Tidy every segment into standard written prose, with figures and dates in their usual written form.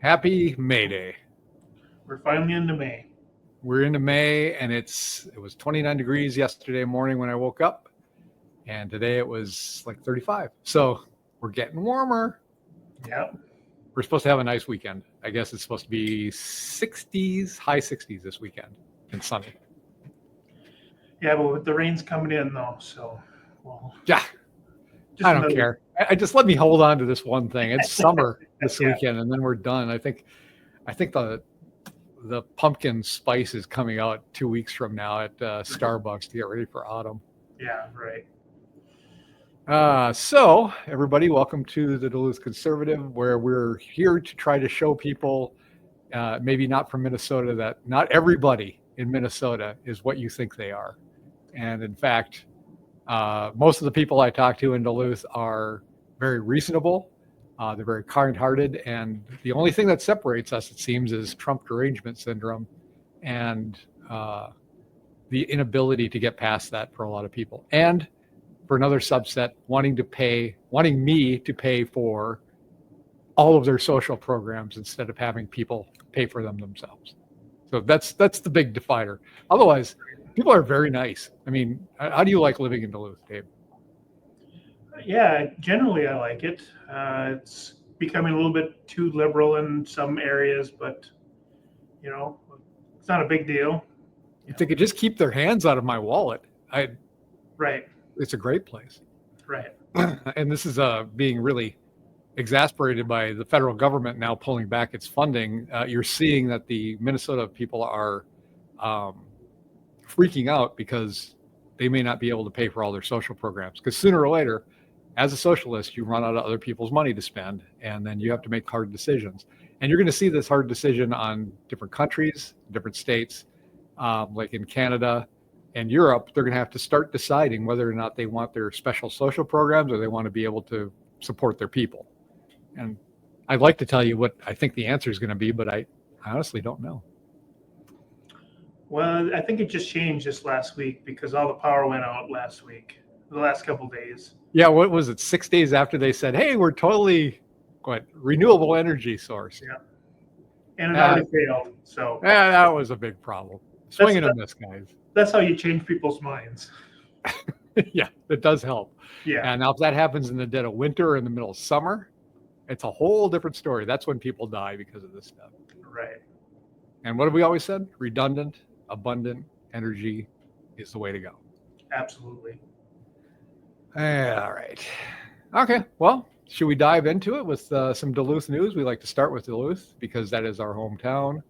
Happy May Day. We're finally into May. We're into May, and it was 29 degrees yesterday morning when I woke up, and today it was like 35. So we're getting warmer. Yep. We're supposed to have a nice weekend. I guess it's supposed to be 60s, high 60s this weekend, and sunny. Yeah, but the rain's coming in though, so Yeah. I don't care. I just let me hold on to this one thing. It's summer this weekend, and then we're done. I think the pumpkin spice is coming out 2 weeks from now at Starbucks to get ready for autumn. Yeah, right. So everybody, welcome to the Duluth Conservative, where we're here to try to show people, maybe not from Minnesota, that not everybody in Minnesota is what you think they are. And in fact, most of the people I talk to in Duluth are very reasonable. They're very kind-hearted, and the only thing that separates us, it seems, is Trump derangement syndrome and the inability to get past that for a lot of people. And for another subset, wanting me to pay for all of their social programs instead of having people pay for them themselves. So that's the big divider. Otherwise, people are very nice. I mean, how do you like living in Duluth, Dave? Yeah, generally I like it. It's becoming a little bit too liberal in some areas, but it's not a big deal. If they could just keep their hands out of my wallet, right. It's a great place. Right. And this is being really exasperated by the federal government now pulling back its funding. You're seeing that the Minnesota people are freaking out because they may not be able to pay for all their social programs. Because sooner or later, as a socialist, you run out of other people's money to spend, and then you have to make hard decisions. And you're going to see this hard decision on different countries, different states, like in Canada and Europe. They're going to have to start deciding whether or not they want their special social programs or they want to be able to support their people. And I'd like to tell you what I think the answer is going to be, but I honestly don't know. Well, I think it just changed this last week because all the power went out the last couple of days. Yeah, what was it? 6 days after they said, "Hey, we're totally renewable energy source." Yeah, and it already failed. So that was a big problem. Swinging and miss, guys. That's how you change people's minds. Yeah, it does help. Yeah. And now if that happens in the dead of winter or in the middle of summer, it's a whole different story. That's when people die because of this stuff. Right. And what have we always said? Redundant, abundant energy is the way to go. Absolutely. All right. Okay. Well, should we dive into it with some Duluth news? We like to start with Duluth because that is our hometown.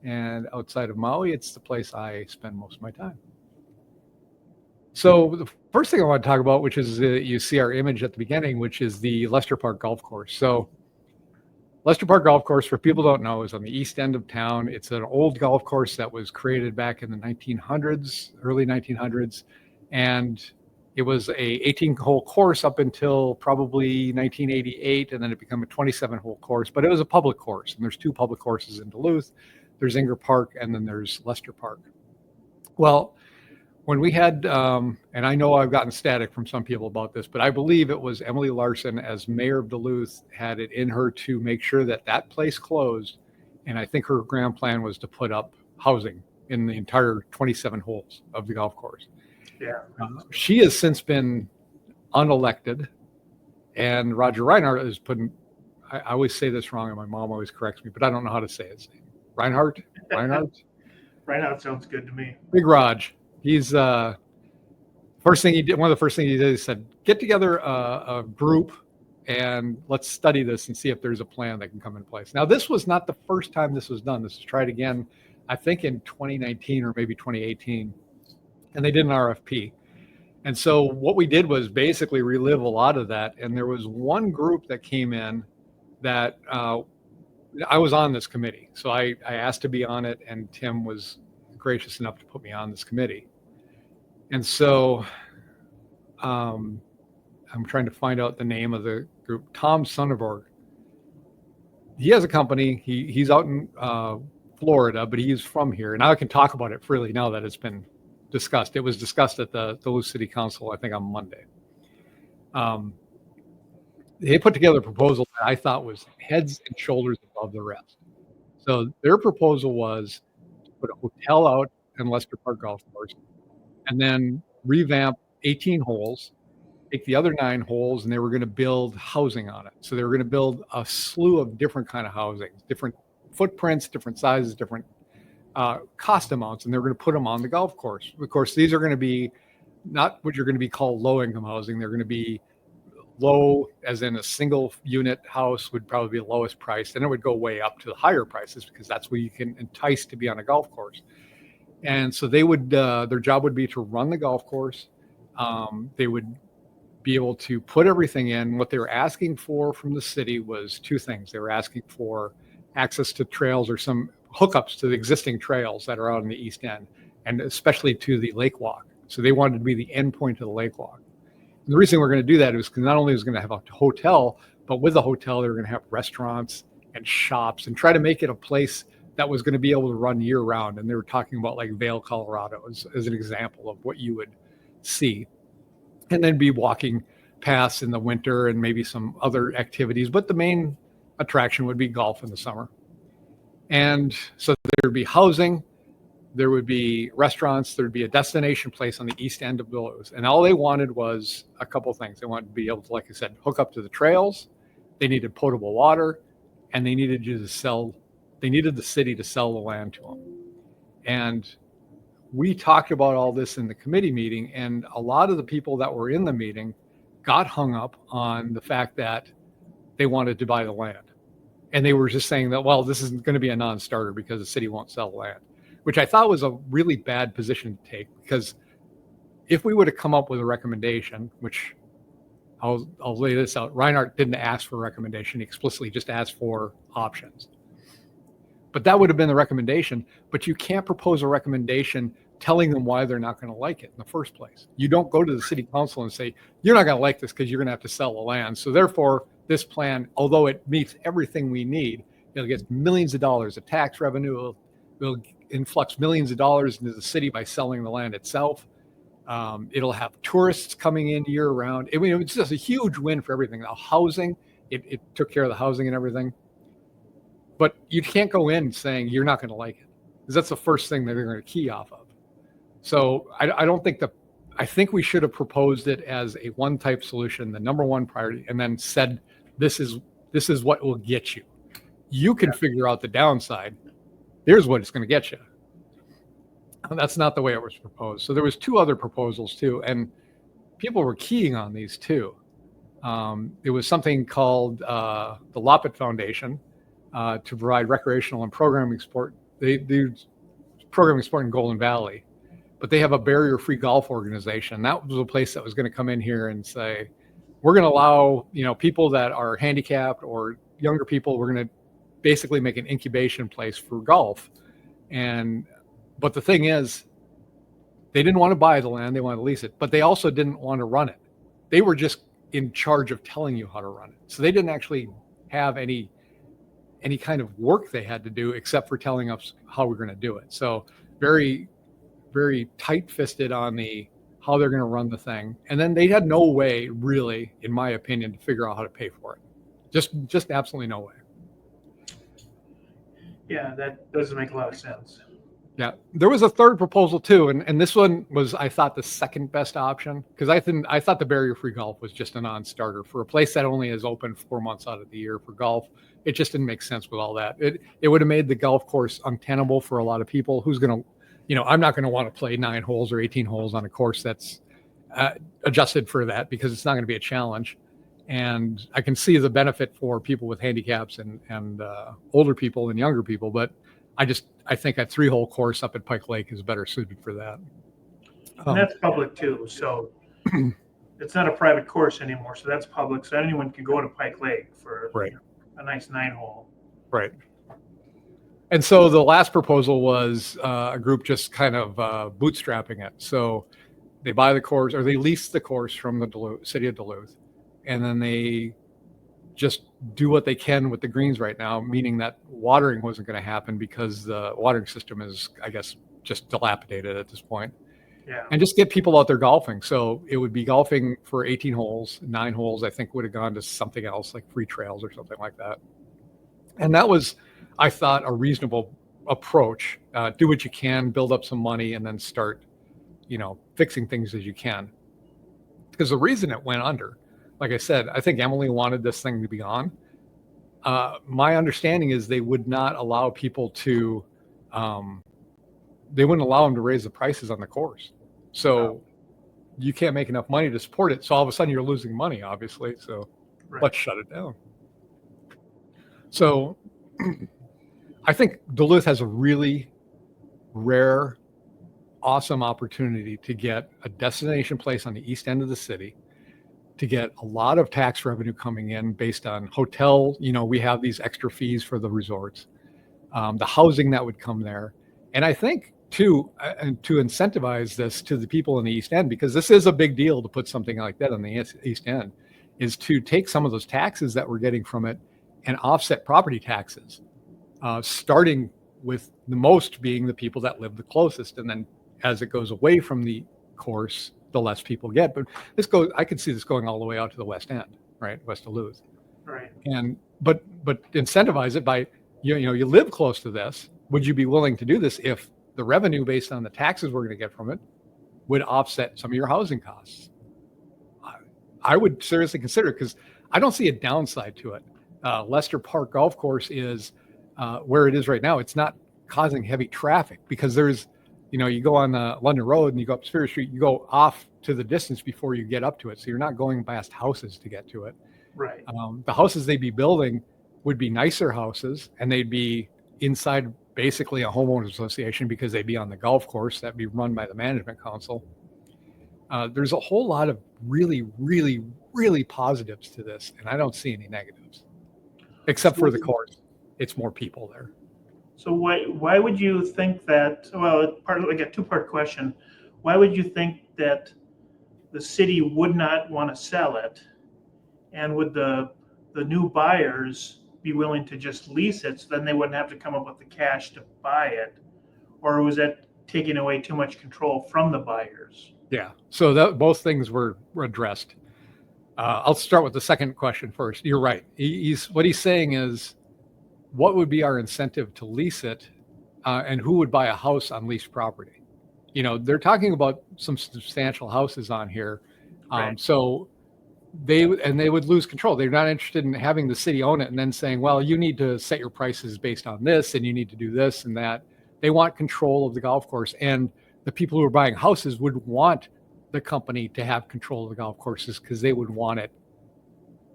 And outside of Maui, it's the place I spend most of my time. So the first thing I want to talk about, which is you see our image at the beginning, which is the Lester Park Golf Course. So Lester Park Golf Course, for people who don't know, is on the east end of town. It's an old golf course that was created back in the 1900s, early 1900s. And it was a 18-hole course up until probably 1988, and then it became a 27-hole course. But it was a public course, and there's two public courses in Duluth. There's Inger Park, and then there's Lester Park. Well, when we had, and I know I've gotten static from some people about this, but I believe it was Emily Larson, as mayor of Duluth, had it in her to make sure that that place closed. And I think her grand plan was to put up housing in the entire 27 holes of the golf course. Yeah. She has since been unelected, and Roger Reinhardt is putting, I always say this wrong, and my mom always corrects me, but I don't know how to say his name. Reinhardt? Reinhardt sounds good to me. Big Raj. He's one of the first things he did, he said, get together a group and let's study this and see if there's a plan that can come in place. Now, this was not the first time this was done. This was tried again, I think in 2019 or maybe 2018, and they did an RFP. And so what we did was basically relive a lot of that. And there was one group that came in that I was on this committee. So I asked to be on it, and Tim was gracious enough to put me on this committee. And so I'm trying to find out the name of the group. Tom Sonneborg. He has a company. He's out in Florida, but he's from here. And I can talk about it freely now that it's been discussed. It was discussed at the Duluth City Council, I think, on Monday. they put together a proposal that I thought was heads and shoulders above the rest. So their proposal was to put a hotel out in Lester Park Golf Course and then revamp 18 holes, take the other 9 holes, and they were going to build housing on it. So they were going to build a slew of different kind of housing, different footprints, different sizes, different cost amounts, and they're going to put them on the golf course. Of course, these are going to be not what you're going to be called low-income housing. They're going to be low, as in a single unit house would probably be the lowest price, and it would go way up to the higher prices because that's where you can entice to be on a golf course. And so they would, their job would be to run the golf course. They would be able to put everything in. What they were asking for from the city was 2 things. They were asking for access to trails or some hookups to the existing trails that are out on the east end, and especially to the lake walk. So they wanted to be the end point of the lake walk. And the reason we're going to do that is because not only is going to have a hotel, but with the hotel, they're going to have restaurants and shops and try to make it a place that was going to be able to run year round. And they were talking about like Vail, Colorado as an example of what you would see. And then be walking past in the winter and maybe some other activities. But the main attraction would be golf in the summer. And so there would be housing, there would be restaurants, there would be a destination place on the east end of Duluth. And all they wanted was a couple things. They wanted to be able to, like I said, hook up to the trails. They needed potable water, and they needed you to sell. They needed the city to sell the land to them. And we talked about all this in the committee meeting, and a lot of the people that were in the meeting got hung up on the fact that they wanted to buy the land. And they were just saying that, well, this isn't going to be a non-starter because the city won't sell the land, which I thought was a really bad position to take, because if we would have come up with a recommendation, which I'll lay this out, Reinhardt didn't ask for a recommendation. He explicitly just asked for options. But that would have been the recommendation. But you can't propose a recommendation telling them why they're not going to like it in the first place. You don't go to the city council and say, you're not going to like this because you're going to have to sell the land. So therefore, this plan, although it meets everything we need, it'll get millions of dollars of tax revenue. It'll influx millions of dollars into the city by selling the land itself. It'll have tourists coming in year round. I mean, it's just a huge win for everything. Now, housing, it took care of the housing and everything. But you can't go in saying you're not going to like it, because that's the first thing that they're going to key off of. So I don't think I think we should have proposed it as a one type solution, the number one priority, and then said, this is what will get you. You can figure out the downside. Here's what it's going to get you. And that's not the way it was proposed. So there was 2 other proposals too, and people were keying on these too. It was something called the Loppet Foundation to provide recreational and programming sport. They do programming sport in Golden Valley, but they have a barrier-free golf organization. That was a place that was going to come in here and say, we're going to allow, people that are handicapped or younger people, we're going to basically make an incubation place for golf. But the thing is, they didn't want to buy the land, they wanted to lease it, but they also didn't want to run it. They were just in charge of telling you how to run it. So they didn't actually have any kind of work they had to do except for telling us how we're going to do it. So very, very tight-fisted on how they're going to run the thing. And then they had no way, really, in my opinion, to figure out how to pay for it. Just absolutely no way. Yeah, that doesn't make a lot of sense. Yeah, there was a third proposal too, and this one was, I thought, the second best option, because I thought the barrier-free golf was just a non-starter for a place that only is open 4 months out of the year for golf. It just didn't make sense with all that. It would have made the golf course untenable for a lot of people. Who's going to, I'm not going to want to play 9 holes or 18 holes on a course that's adjusted for that, because it's not going to be a challenge. And I can see the benefit for people with handicaps and older people and younger people, but I think a 3-hole course up at Pike Lake is better suited for that. And that's public too, so it's not a private course anymore. So that's public, so anyone can go to Pike Lake for a nice 9-hole. Right. And so the last proposal was a group just kind of bootstrapping it. So they buy the course, or they lease the course from the city of Duluth, and then they just do what they can with the greens right now, meaning that watering wasn't going to happen because the watering system is, I guess, just dilapidated at this point. Yeah. and just get people out there golfing. So it would be golfing for 18 holes, 9 holes, I think would have gone to something else like free trails or something like that. And that was, I thought, a reasonable approach. Do what you can, build up some money, and then start, fixing things as you can. Because the reason it went under, like I said, I think Emily wanted this thing to be gone. My understanding is they would not allow people to, they wouldn't allow them to raise the prices on the course. So you can't make enough money to support it. So all of a sudden you're losing money, obviously. So let's shut it down. So I think Duluth has a really rare, awesome opportunity to get a destination place on the east end of the city, to get a lot of tax revenue coming in based on hotel. We have these extra fees for the resorts, the housing that would come there. And I think to incentivize this to the people in the East End, because this is a big deal to put something like that on the East End, is to take some of those taxes that we're getting from it and offset property taxes, starting with the most being the people that live the closest. And then as it goes away from the course, the less people get. But I could see this going all the way out to the West End, right? West Duluth. Right. And, but incentivize it by, you live close to this. Would you be willing to do this if the revenue based on the taxes we're going to get from it would offset some of your housing costs? I would seriously consider it, because I don't see a downside to it. Lester Park Golf Course is where it is right now. It's not causing heavy traffic because there's, you go on London Road and you go up Spirit Street, you go off to the distance before you get up to it. So you're not going past houses to get to it. Right. The houses they'd be building would be nicer houses, and they'd be inside basically a homeowners association because they'd be on the golf course that'd be run by the management council. There's a whole lot of really, really, really positives to this, and I don't see any negatives, except for the course. It's more people there. So why would you think that? Well, like a two-part question. Why would you think that the city would not want to sell it, and would the new buyers be willing to just lease it, so then they wouldn't have to come up with the cash to buy it? Or was that taking away too much control from the buyers? Yeah. So both things were addressed. I'll start with the second question first. You're right. What he's saying is, what would be our incentive to lease it, and who would buy a house on leased property? They're talking about some substantial houses on here. Right. So they would lose control. They're not interested in having the city own it and then saying, well, you need to set your prices based on this, and you need to do this and that. They want control of the golf course, and the people who are buying houses would want the company to have control of the golf courses because they would want it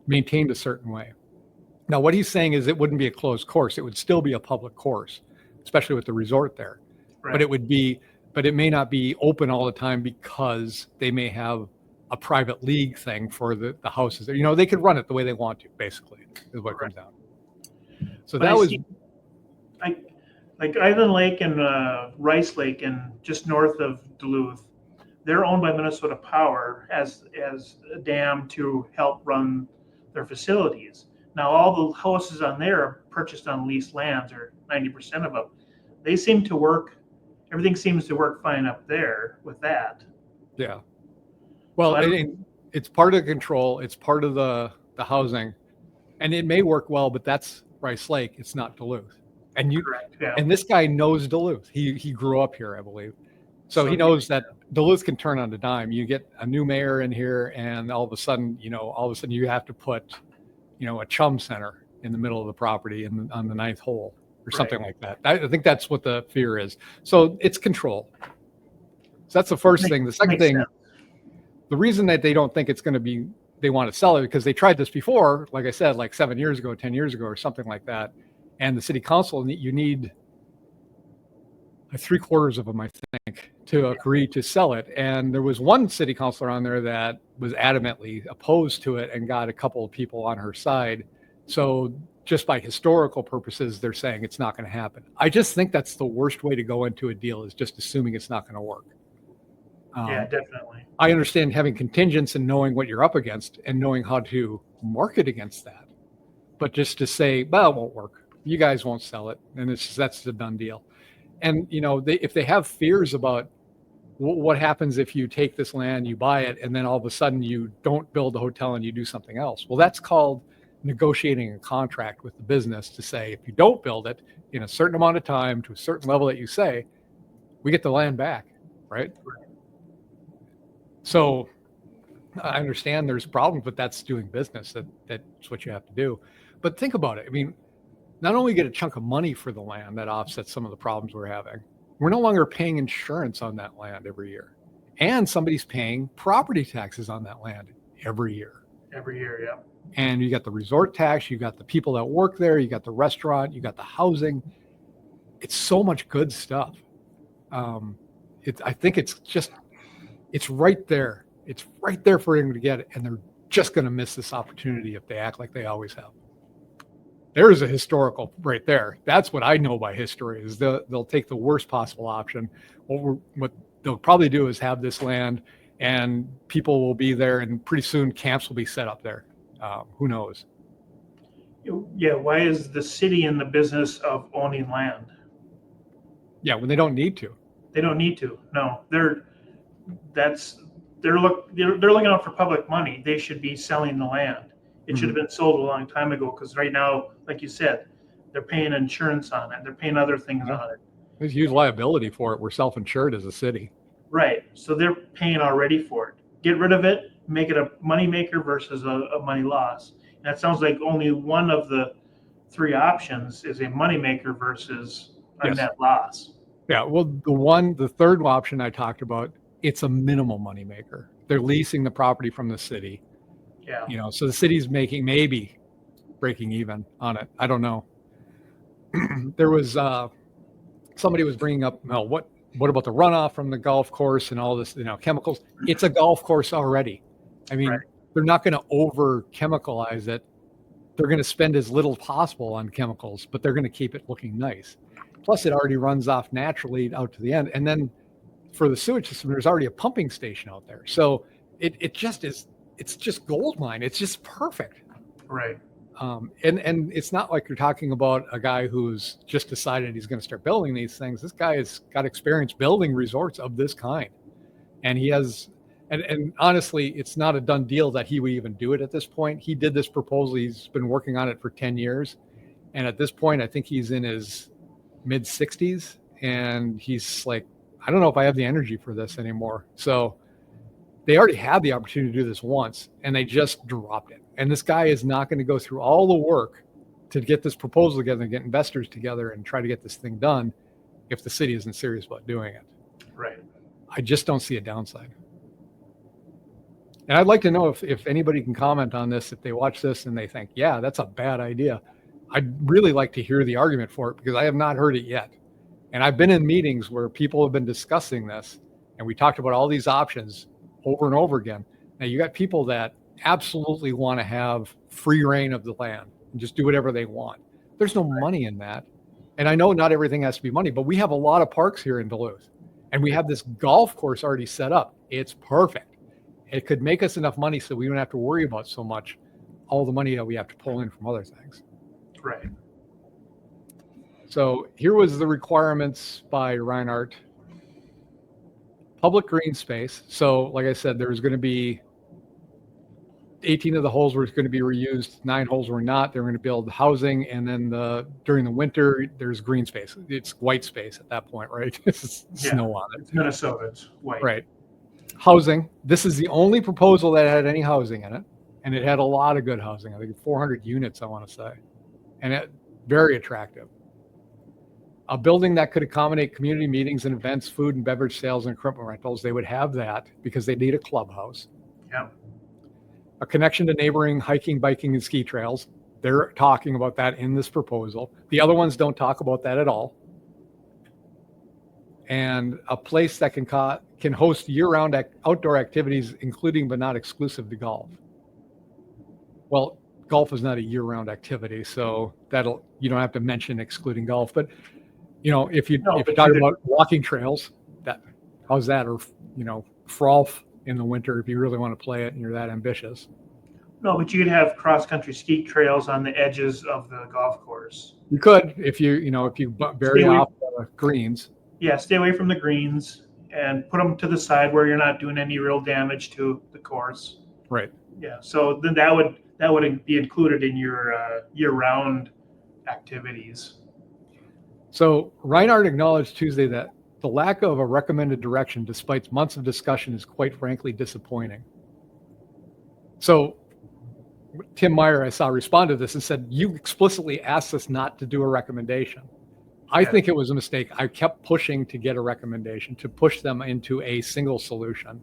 maintained a certain way. Now, what he's saying is it wouldn't be a closed course. It would still be a public course, especially with the resort there. Right. But it may not be open all the time because they may have a private league thing for the houses there. They could run it the way they want to, basically, is what it comes down to. So that was like Island Lake and Rice Lake, and just north of Duluth, they're owned by Minnesota Power as a dam to help run their facilities. Now, all the houses on there are purchased on leased lands, or 90% of them. They seem to work. Everything seems to work fine up there with that. Yeah. Well, it's part of the control. It's part of the housing, and it may work well, but that's Rice Lake. It's not Duluth. And Correct, yeah. And this guy knows Duluth. He grew up here, I believe. So he knows that Duluth can turn on a dime. You get a new mayor in here, and all of a sudden you have to put, a chum center in the middle of the property on the 9th hole or something like that. I think that's what the fear is. So it's control. So that's the first thing. The second thing, the reason that they don't think it's going to be, they want to sell it, because they tried this before, like I said, like 7 years ago, 10 years ago, or something like that. And the city council, you need 3/4 of them, I think, to agree to sell it. And there was one city councilor on there that was adamantly opposed to it and got a couple of people on her side. So just by historical purposes, they're saying it's not going to happen. I just think that's the worst way to go into a deal, is just assuming it's not going to work. Yeah, definitely. I understand having contingents and knowing what you're up against and knowing how to market against that. But just to say, well, it won't work. You guys won't sell it. And that's the done deal. And, if they have fears about what happens if you take this land, you buy it, and then all of a sudden you don't build a hotel and you do something else? Well, that's called negotiating a contract with the business to say, if you don't build it in a certain amount of time to a certain level that you say, we get the land back, right? So I understand there's problems, but that's doing business. That's what you have to do. But think about it. I mean, not only get a chunk of money for the land that offsets some of the problems we're having, we're no longer paying insurance on that land every year. And somebody's paying property taxes on that land every year. Every year, yeah. And you got the resort tax, you got the people that work there, you got the restaurant, you got the housing. It's so much good stuff. I think it's right there. It's right there for them to get it. And they're just going to miss this opportunity if they act like they always have. There's a historical right there. That's what I know by history is they'll take the worst possible option. What they'll probably do is have this land and people will be there and pretty soon camps will be set up there. Who knows? Yeah. Why is the city in the business of owning land? Yeah. When they don't need to. They don't need to. No, they're looking out for public money. They should be selling the land. It should have been sold a long time ago because right now, like you said, they're paying insurance on it. They're paying other things on it. There's huge liability for it. We're self-insured as a city. Right. So they're paying already for it. Get rid of it, make it a money maker versus a money loss. And that sounds like only one of the three options is a money maker versus a net loss. Yeah. Well, the third option I talked about, it's a minimal money maker. They're leasing the property from the city. Yeah. So the city's maybe breaking even on it. I don't know. There was somebody was bringing up, what about the runoff from the golf course and all this, chemicals? It's a golf course already. I mean, They're not going to over chemicalize it. They're going to spend as little possible on chemicals, but they're going to keep it looking nice. Plus, it already runs off naturally out to the end. And then for the sewage system, there's already a pumping station out there. So it just is. It's just gold mine. It's just perfect. Right. And it's not like you're talking about a guy who's just decided he's going to start building these things. This guy has got experience building resorts of this kind. And he has, and honestly, it's not a done deal that he would even do it at this point. He did this proposal. He's been working on it for 10 years. And at this point, I think he's in his mid 60s. And he's like, I don't know if I have the energy for this anymore. So they already had the opportunity to do this once and they just dropped it. And this guy is not going to go through all the work to get this proposal together and get investors together and try to get this thing done if the city isn't serious about doing it. Right. I just don't see a downside. And I'd like to know if anybody can comment on this, if they watch this and they think, yeah, that's a bad idea. I'd really like to hear the argument for it because I have not heard it yet. And I've been in meetings where people have been discussing this and we talked about all these options over and over again. Now you got people that absolutely want to have free reign of the land and just do whatever they want. There's no money in that. And I know not everything has to be money, but we have a lot of parks here in Duluth and we have this golf course already set up. It's perfect. It could make us enough money so we don't have to worry about so much all the money that we have to pull in from other things. Right. So here was the requirements by Reinhardt. Public green space. So like I said, there was going to be 18 of the holes were going to be reused. 9 holes were not. They were going to build housing. And then during the winter, there's green space. It's white space at that point, right? It's snow on it. It's Minnesota. It's white. Right. Housing. This is the only proposal that had any housing in it. And it had a lot of good housing. I think 400 units, I want to say. And it very attractive. A building that could accommodate community meetings and events, food and beverage sales and equipment rentals. They would have that because they need a clubhouse. Yeah. A connection to neighboring hiking, biking, and ski trails. They're talking about that in this proposal. The other ones don't talk about that at all. And a place that can host year-round outdoor activities, including but not exclusive to golf. Well, golf is not a year-round activity, so you don't have to mention excluding golf. But if you're talking about walking trails, how's that? Or frolf in the winter if you really want to play it and you're that ambitious. No, but you could have cross-country ski trails on the edges of the golf course. You could if you bury off the greens. Yeah, stay away from the greens and put them to the side where you're not doing any real damage to the course. Right. Yeah. So then that would be included in your year-round activities. So Reinhardt acknowledged Tuesday that the lack of a recommended direction, despite months of discussion, is quite frankly disappointing. So Tim Meyer, I saw, respond to this and said, you explicitly asked us not to do a recommendation. I think it was a mistake. I kept pushing to get a recommendation, to push them into a single solution.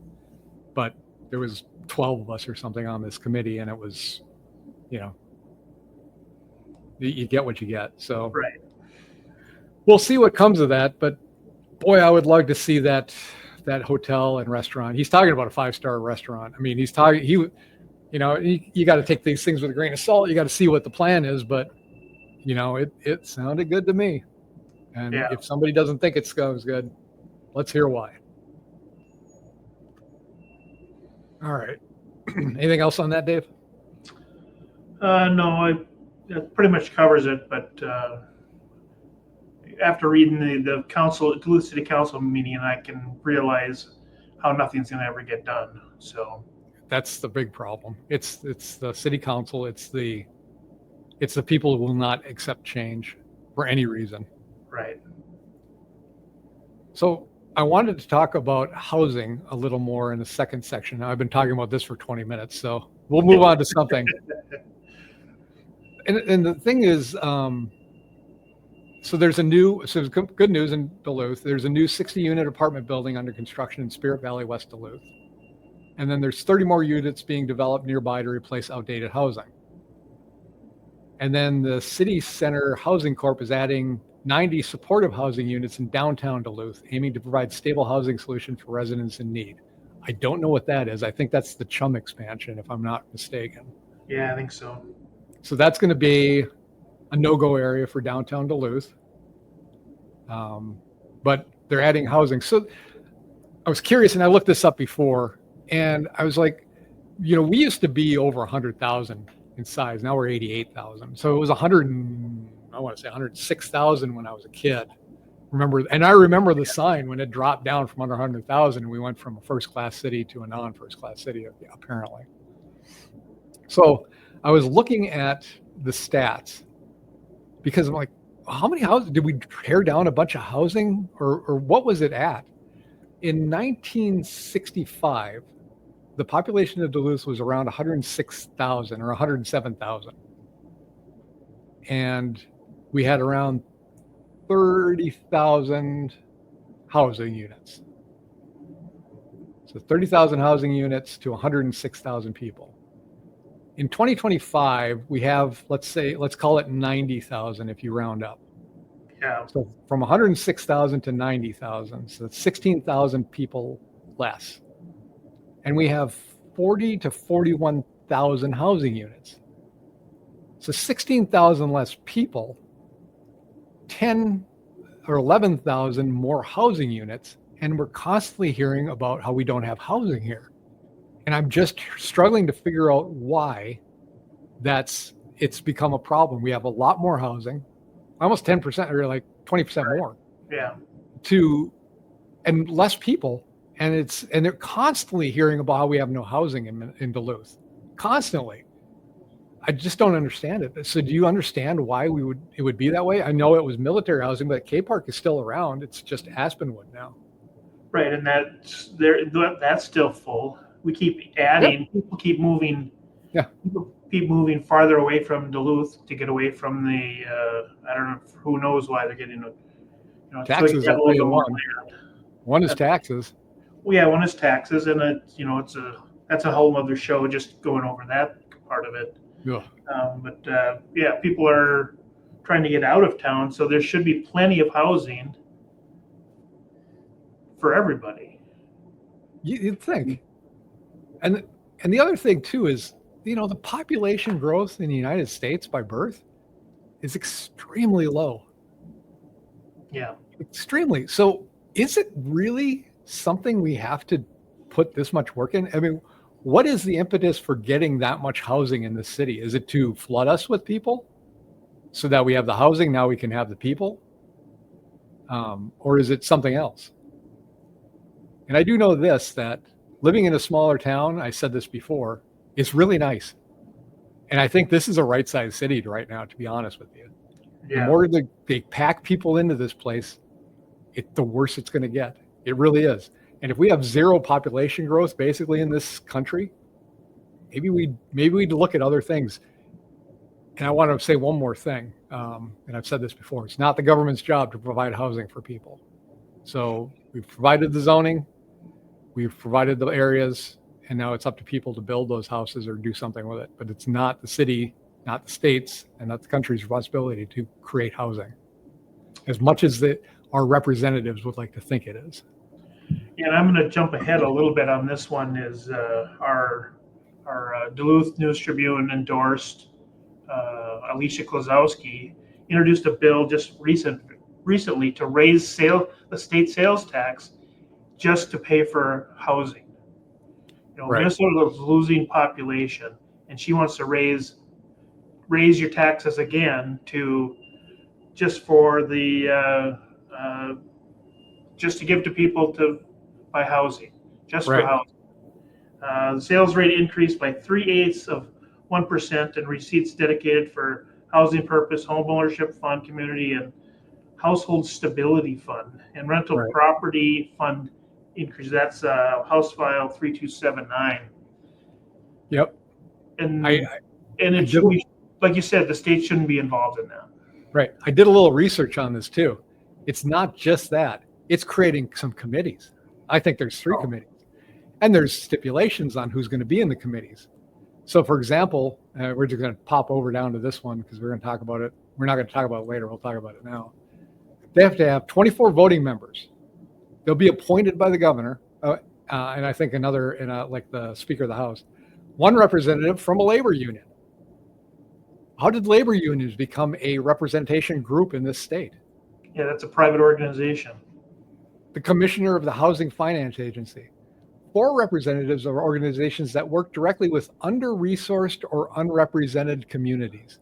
But there was 12 of us or something on this committee, and it was, you get what you get. So Right. We'll see what comes of that. But boy, I would love to see that hotel and restaurant. He's talking about a 5-star restaurant. I mean, you got to take these things with a grain of salt. You got to see what the plan is, but it sounded good to me. And if somebody doesn't think it sounds good, let's hear why. All right. Anything else on that, Dave? No, that pretty much covers it. But after reading the Duluth City Council meeting, I can realize how nothing's going to ever get done. So that's the big problem. It's the city council. It's the people who will not accept change for any reason. Right. So I wanted to talk about housing a little more in the second section. Now, I've been talking about this for 20 minutes, so we'll move on to something. And the thing is, so there's good news in Duluth. There's a new 60-unit apartment building under construction in Spirit Valley, West Duluth. And then there's 30 more units being developed nearby to replace outdated housing. And then the City Center Housing Corp is adding 90 supportive housing units in downtown Duluth, aiming to provide stable housing solution for residents in need. I don't know what that is. I think that's the Chum expansion, if I'm not mistaken. Yeah, I think so. So that's going to be a no-go area for downtown Duluth. But they're adding housing. So I was curious, and I looked this up before, and I was like, we used to be over 100,000 in size. Now we're 88,000. So it was 106,000 when I was a kid. I remember the sign when it dropped down from under 100,000, and we went from a first-class city to a non-first-class city, apparently. So I was looking at the stats because I'm like, how many houses did we tear down? A bunch of housing, or what was it at? In 1965, the population of Duluth was around 106,000 or 107,000. And we had around 30,000 housing units. So 30,000 housing units to 106,000 people. In 2025, we have, let's call it 90,000 if you round up. Yeah. So from 106,000 to 90,000, so that's 16,000 people less. And we have 40 to 41,000 housing units. So 16,000 less people, 10 or 11,000 more housing units, and we're constantly hearing about how we don't have housing here. And I'm just struggling to figure out why it's become a problem. We have a lot more housing, almost 10% or like 20% more. Yeah. And less people. And they're constantly hearing about how we have no housing in Duluth. Constantly. I just don't understand it. So do you understand why it would be that way? I know it was military housing, but K Park is still around. It's just Aspenwood now. Right, and that's still full. We keep adding. Yep. People keep moving. Yeah. People keep moving farther away from Duluth to get away from the. I don't know. Who knows why they're getting taxes. One is taxes. Well, yeah, one is taxes, and that's a whole other show just going over that part of it. Yeah. People are trying to get out of town, so there should be plenty of housing for everybody. You'd think. And the other thing too is, the population growth in the United States by birth is extremely low. Yeah. Extremely. So is it really something we have to put this much work in? I mean, what is the impetus for getting that much housing in the city? Is it to flood us with people so that we have the housing, now we can have the people? Or is it something else? And I do know this, that living in a smaller town, I said this before, is really nice. And I think this is a right-sized city right now, to be honest with you. The Yeah. more they pack people into this place, the worse it's going to get. It really is. And if we have zero population growth basically in this country, maybe we'd look at other things. And I want to say one more thing, and I've said this before. It's not the government's job to provide housing for people. So we've provided the zoning, we've provided the areas, and now it's up to people to build those houses or do something with it. But it's not the city, not the states, and not the country's responsibility to create housing, as much as our representatives would like to think it is. And I'm going to jump ahead a little bit on this one. Is our Duluth News Tribune endorsed Alicia Klosowski introduced a bill just recently to raise the state sales tax just to pay for housing. Right. Minnesota is losing population, and she wants to raise your taxes again to just for the just to give to people to buy housing, just for Right. housing. The sales rate increased by 0.3% and receipts dedicated for housing purpose, home ownership fund, community and household stability fund, and rental Right. property fund increase. That's House File 3279. Yep. And I it should be, like you said, the state shouldn't be involved in that. Right. I did a little research on this too. It's not just that. It's creating some committees. I think there's 3 committees. And there's stipulations on who's going to be in the committees. So for example, we're just going to pop over down to this one because we're going to talk about it. We're not going to talk about it later. We'll talk about it now. They have to have 24 voting members. They'll be appointed by the governor. And I think another, like the Speaker of the House, 1 representative from a labor union. How did labor unions become a representation group in this state? Yeah, that's a private organization. The commissioner of the Housing Finance Agency. 4 representatives of organizations that work directly with under-resourced or unrepresented communities.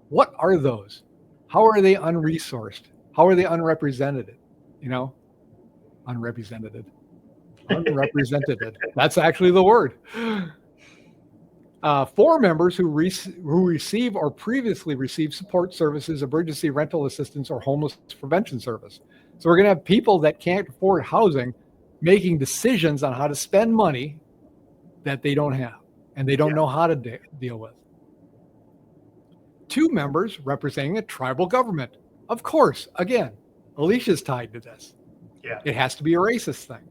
What are those? How are they unresourced? How are they unrepresented? Unrepresented. Unrepresented. That's actually the word. 4 members who receive or previously received support services, emergency rental assistance, or homeless prevention service. So we're going to have people that can't afford housing making decisions on how to spend money that they don't have and they don't know how to deal with. 2 members representing a tribal government. Of course, again, Alicia's tied to this. Yeah. It has to be a racist thing.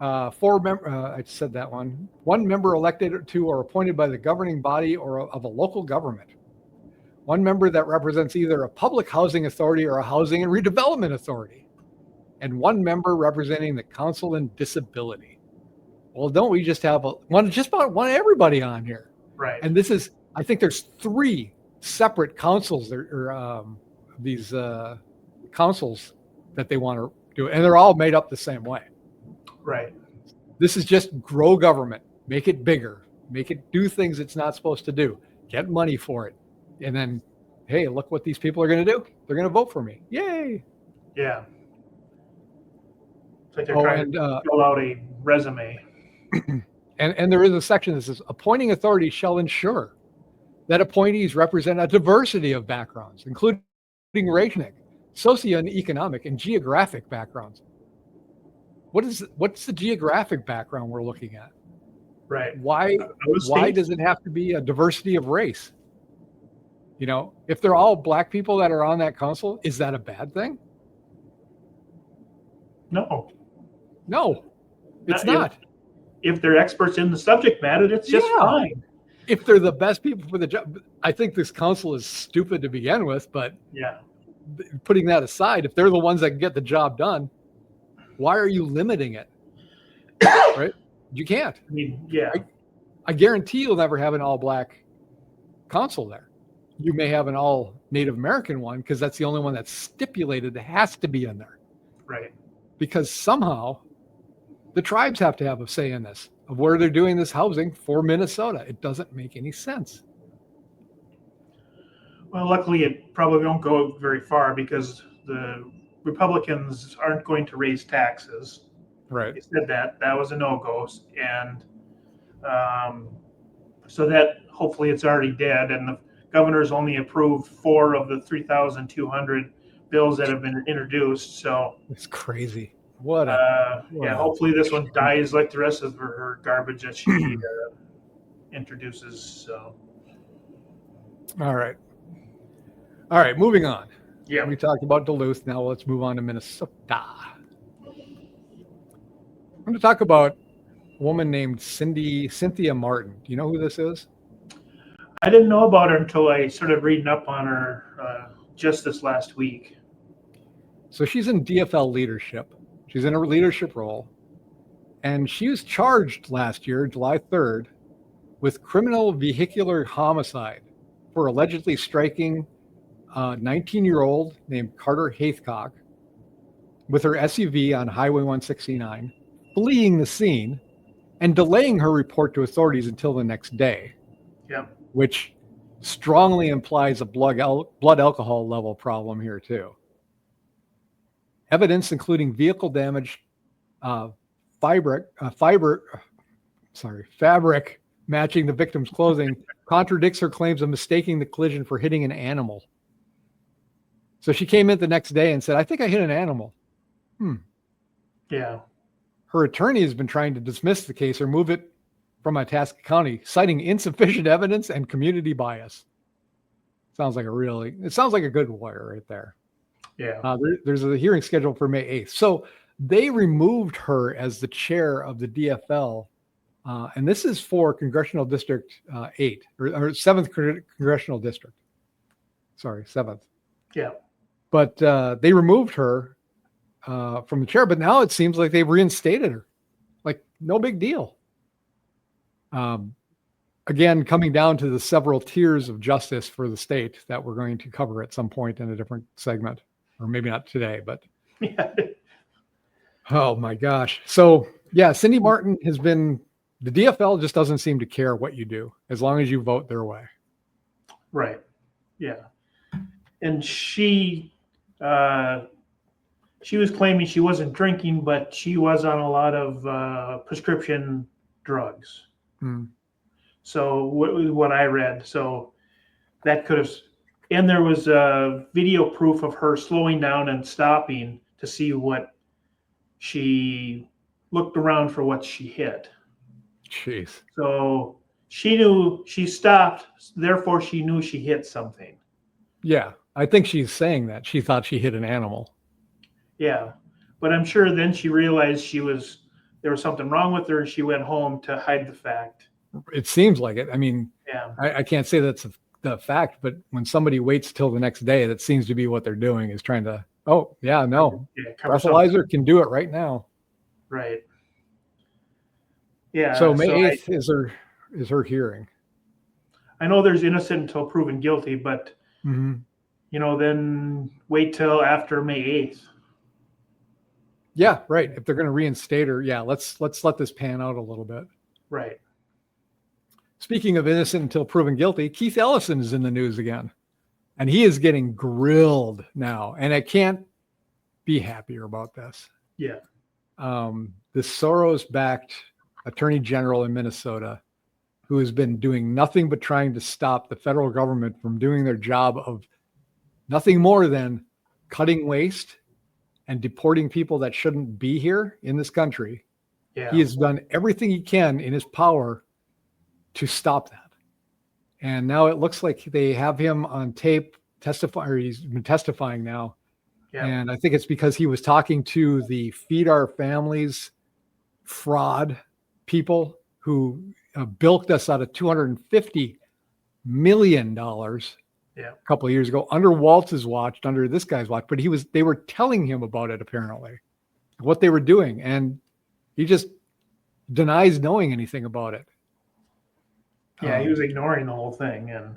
4 members, I said that one. 1 member elected to or appointed by the governing body or of a local government. 1 member that represents either a public housing authority or a housing and redevelopment authority. And 1 member representing the Council on Disability. Well, don't we just have just about everybody on here? Right. And this is, I think there's 3 separate councils or these councils that they want to do, and they're all made up the same way. Right. This is just grow government, make it bigger, make it do things it's not supposed to do, get money for it, and then, hey, look what these people are going to do. They're going to vote for me. Yay. Yeah. It's like they're trying to fill out a resume. And there is a section that says appointing authorities shall ensure that appointees represent a diversity of backgrounds, including racial, socioeconomic, and geographic backgrounds. What's the geographic background we're looking at? Right. Why does it have to be a diversity of race? If they're all black people that are on that council, is that a bad thing? No, it's not. If they're experts in the subject matter, it's just fine. If they're the best people for the job, I think this council is stupid to begin with, but putting that aside, if they're the ones that can get the job done, why are you limiting it? Right? You can't. I mean, I guarantee you'll never have an all-black council there. You may have an all Native American one because that's the only one that's stipulated that has to be in there. Right. Because somehow the tribes have to have a say in this, of where they're doing this housing for Minnesota. It doesn't make any sense. Well, luckily it probably won't go very far because the Republicans aren't going to raise taxes. Right. They said that was a no-go, and so that hopefully it's already dead. And the governor's only approved 4 of the 3,200 bills that have been introduced. So It's crazy. What yeah, a hopefully this one dies like the rest of her garbage that she introduces. So All right. All right. Moving on. yeah, We talked about Duluth. Now let's move on to Minnesota. I'm going to talk about a woman named Cynthia Martin. Do you know who this is? I didn't know about her until I started reading up on her just this last week. So she's in DFL leadership. She's in a leadership role. And she was charged last year, July 3rd, with criminal vehicular homicide for allegedly striking a 19-year-old named Carter Haithcock with her SUV on Highway 169, fleeing the scene and delaying her report to authorities until the next day. Yep. Which strongly implies a blood alcohol level problem here too. Evidence including vehicle damage, fabric matching the victim's clothing contradicts her claims of mistaking the collision for hitting an animal. So she came in the next day and said, "I think I hit an animal." Yeah. Her attorney has been trying to dismiss the case or move it from Itasca County, citing insufficient evidence and community bias. Sounds like a good lawyer right there. Yeah. There's a hearing scheduled for May 8th. So they removed her as the chair of the DFL. And this is for Congressional District 8 or 7th Congressional District. Sorry, 7th. Yeah. But they removed her from the chair. But now it seems like they've reinstated her. Like, no big deal. Again, coming down to the several tiers of justice for the state that we're going to cover at some point in a different segment, or maybe not today, but Yeah. oh my gosh. So yeah, Cindy Martin has been, the DFL just doesn't seem to care what you do as long as you vote their way. Right. Yeah. And she was claiming she wasn't drinking, but she was on a lot of prescription drugs. So what I read, so that could have, and there was a video proof of her slowing down and stopping to see what she looked around for, what she hit. Jeez. So she knew she stopped, therefore she knew she hit something. Yeah, I think she's saying that she thought she hit an animal. Yeah, but I'm sure then she realized there was something wrong with her, and she went home to hide the fact. It seems like it. I mean, yeah, I can't say that's the fact, but when somebody waits till the next day, that seems to be what they're doing, is trying to, breathalyzer can do it right now. Right. Yeah. So May 8th is her hearing. I know there's innocent until proven guilty, but then wait till after May 8th. Yeah, right. If they're going to reinstate her, yeah, let's let this pan out a little bit. Right. Speaking of innocent until proven guilty, Keith Ellison is in the news again, and he is getting grilled now, and I can't be happier about this. Yeah. This Soros-backed attorney general in Minnesota, who has been doing nothing but trying to stop the federal government from doing their job of nothing more than cutting waste and deporting people that shouldn't be here in this country. Yeah. He has done everything he can in his power to stop that. And now it looks like they have him on tape testifying, or he's been testifying now. Yeah. And I think it's because he was talking to the Feed Our Families fraud people who bilked us out of $250 million a couple of years ago under Waltz's watch, under this guy's watch. But they were telling him about it, apparently, what they were doing. And he just denies knowing anything about it. Yeah, he was ignoring the whole thing. And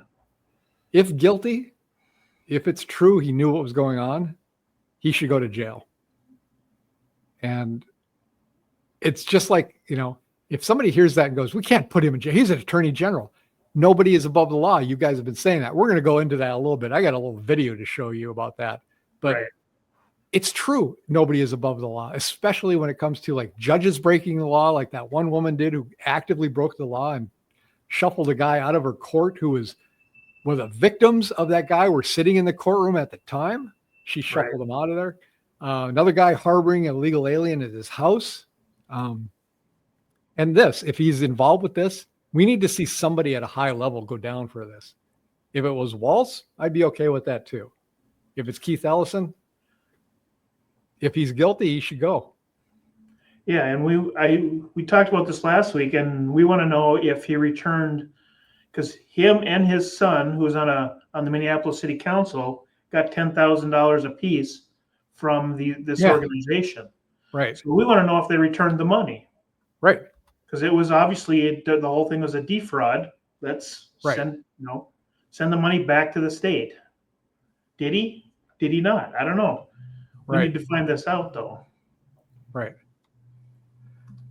if guilty, if it's true he knew what was going on, he should go to jail. And it's just like, if somebody hears that and goes, we can't put him in jail, he's an attorney general. Nobody is above the law. You guys have been saying that. We're going to go into that a little bit. I got a little video to show you about that. But it's true. Nobody is above the law, especially when it comes to like judges breaking the law, like that one woman did who actively broke the law and shuffled a guy out of her court who was one of the victims of that guy were sitting in the courtroom at the time. She shuffled him out of there. Another guy harboring an illegal alien at his house. And this, if he's involved with this, we need to see somebody at a high level go down for this. If it was Waltz, I'd be okay with that too. If it's Keith Ellison, if he's guilty, he should go. Yeah, and we talked about this last week, and we want to know if he returned, because him and his son, who was on the Minneapolis City Council, got $10,000 apiece from this organization. Right. So we want to know if they returned the money. Right. Because it was obviously the whole thing was a defraud. Let's send the money back to the state. Did he? Did he not? I don't know. We need to find this out, though. Right.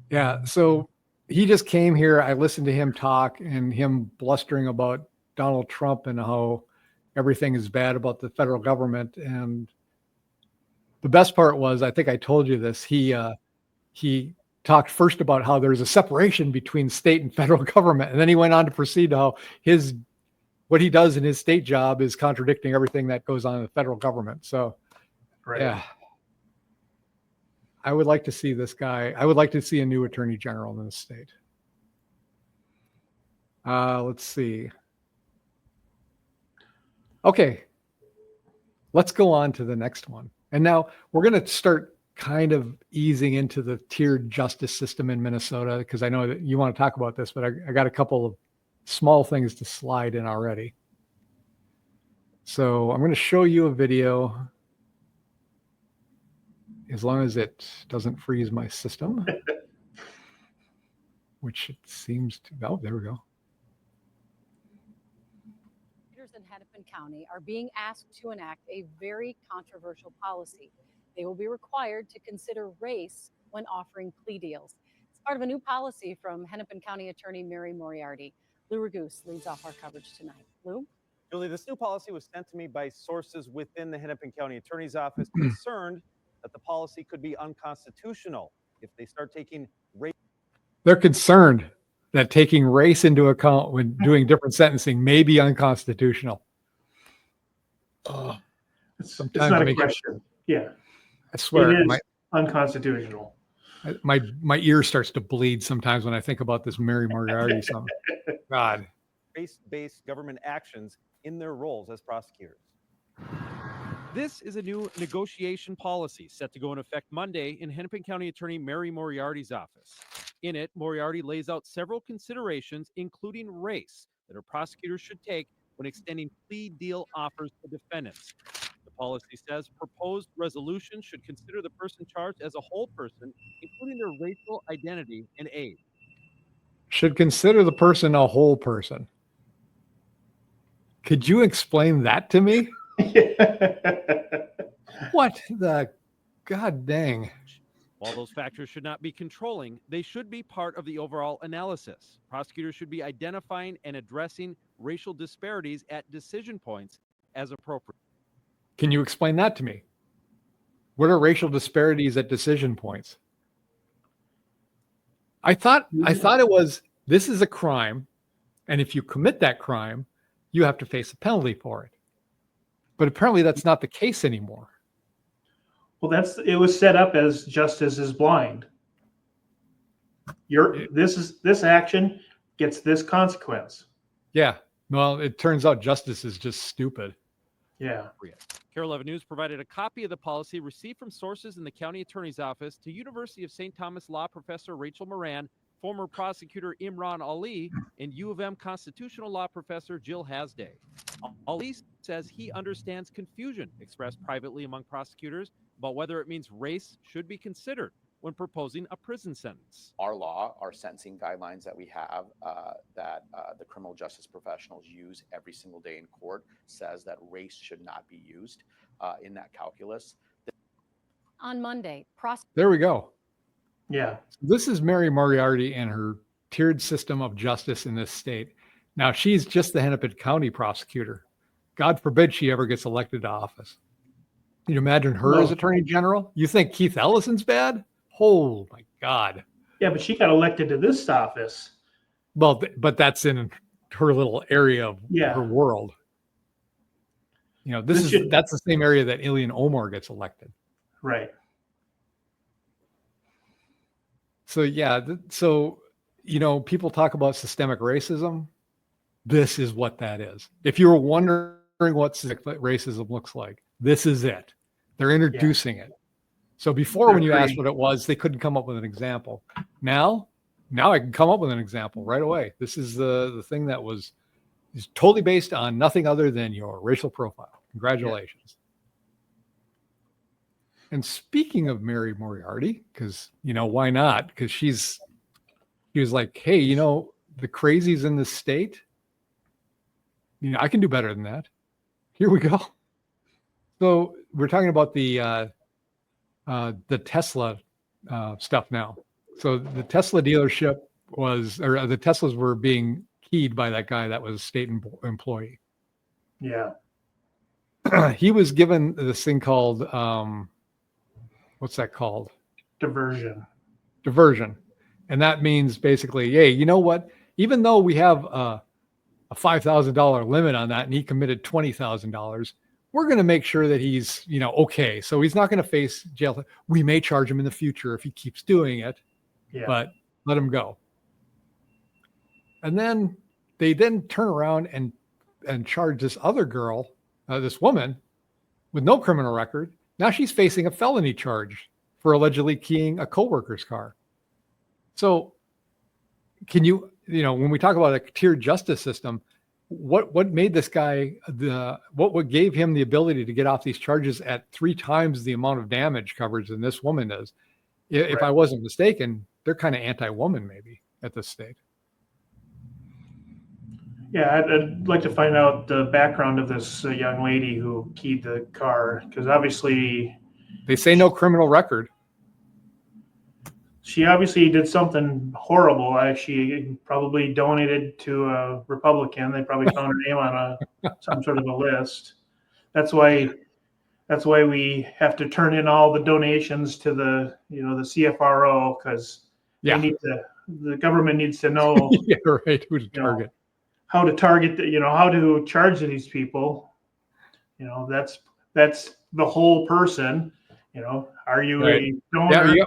Yeah. So he just came here. I listened to him talk and him blustering about Donald Trump and how everything is bad about the federal government. And the best part was, I think I told you this, he talked first about how there's a separation between state and federal government. And then he went on to proceed to how what he does in his state job is contradicting everything that goes on in the federal government. So, yeah. I would like to see this guy. I would like to see a new attorney general in the state. Let's see. Okay. Let's go on to the next one. And now we're going to start kind of easing into the tiered justice system in Minnesota, because I know that you want to talk about this, but I got a couple of small things to slide in already. So I'm going to show you a video, as long as it doesn't freeze my system, which it seems to. Oh, there we go. Leaders in Hennepin County are being asked to enact a very controversial policy. They will be required to consider race when offering plea deals. It's part of a new policy from Hennepin County Attorney Mary Moriarty. Lou Ragoose leads off our coverage tonight. Lou? Julie, this new policy was sent to me by sources within the Hennepin County Attorney's Office concerned that the policy could be unconstitutional if they start taking race. They're concerned that taking race into account when doing different sentencing may be unconstitutional. It's not a question. Yeah. I swear. It is unconstitutional. My ear starts to bleed sometimes when I think about this Mary Moriarty something. God. Race-based government actions in their roles as prosecutors. This is a new negotiation policy set to go in effect Monday in Hennepin County Attorney Mary Moriarty's office. In it, Moriarty lays out several considerations, including race, that her prosecutors should take when extending plea deal offers to defendants. The policy says proposed resolution should consider the person charged as a whole person, including their racial identity and age. Should consider the person a whole person. Could you explain that to me? What the God dang? While those factors should not be controlling, they should be part of the overall analysis. Prosecutors should be identifying and addressing racial disparities at decision points as appropriate. Can you explain that to me? What are racial disparities at decision points? I thought it was, this is a crime, and if you commit that crime, you have to face a penalty for it. But apparently that's not the case anymore. Well, it was set up as justice is blind. This action gets this consequence. Yeah. Well, it turns out justice is just stupid. Yeah. KARE 11 News provided a copy of the policy received from sources in the county attorney's office to University of St. Thomas law professor Rachel Moran, former prosecutor Imran Ali, and U of M constitutional law professor Jill Hasday. Ali says he understands confusion expressed privately among prosecutors about whether it means race should be considered when proposing a prison sentence. Our law, our sentencing guidelines that we have, that the criminal justice professionals use every single day in court, says that race should not be used in that calculus. On Monday, there we go. Yeah. This is Mary Moriarty and her tiered system of justice in this state. Now, she's just the Hennepin County prosecutor. God forbid she ever gets elected to office. You imagine her Well- as Attorney General? You think Keith Ellison's bad? Oh my God. Yeah, but she got elected to this office. Well, but that's in her little area of Yeah. her world. You know, This should- that's the same area that Ilhan Omar gets elected. Right. So yeah, so you know, people talk about systemic racism. This is what that is. If you were wondering what systemic racism looks like, this is it. They're introducing it. So before, when you asked what it was, they couldn't come up with an example. Now I can come up with an example right away. This is the thing that is totally based on nothing other than your racial profile. Congratulations. And speaking of Mary Moriarty, because you know why not? Because she was like, hey, you know, the crazies in this state, you know, I can do better than that. Here we go. So we're talking about the Tesla stuff now. So the Tesla dealership the Teslas were being keyed by that guy that was a state employee. Yeah. He was given this thing called what's that called? Diversion. And that means basically, hey, you know what? Even though we have a $5,000 limit on that and he committed $20,000, we're going to make sure that he's, you know, okay. So he's not going to face jail. We may charge him in the future if he keeps doing it, but let him go. And then they turn around and charge this other girl, this woman with no criminal record. Now she's facing a felony charge for allegedly keying a coworker's car. So can you know, when we talk about a tiered justice system, what made this guy what gave him the ability to get off these charges at 3 times the amount of damage coverage than this woman does? If I wasn't mistaken, they're kind of anti-woman maybe at this state. Yeah, I'd like to find out the background of this young lady who keyed the car, because obviously they say no criminal record. She obviously did something horrible. She probably donated to a Republican. They probably found her name on some sort of a list. That's why we have to turn in all the donations to the CFRO, because the government needs to know Yeah, right. Who to target. How to target how to charge these people. You know, that's the whole person. You know, are you a donor? Yeah,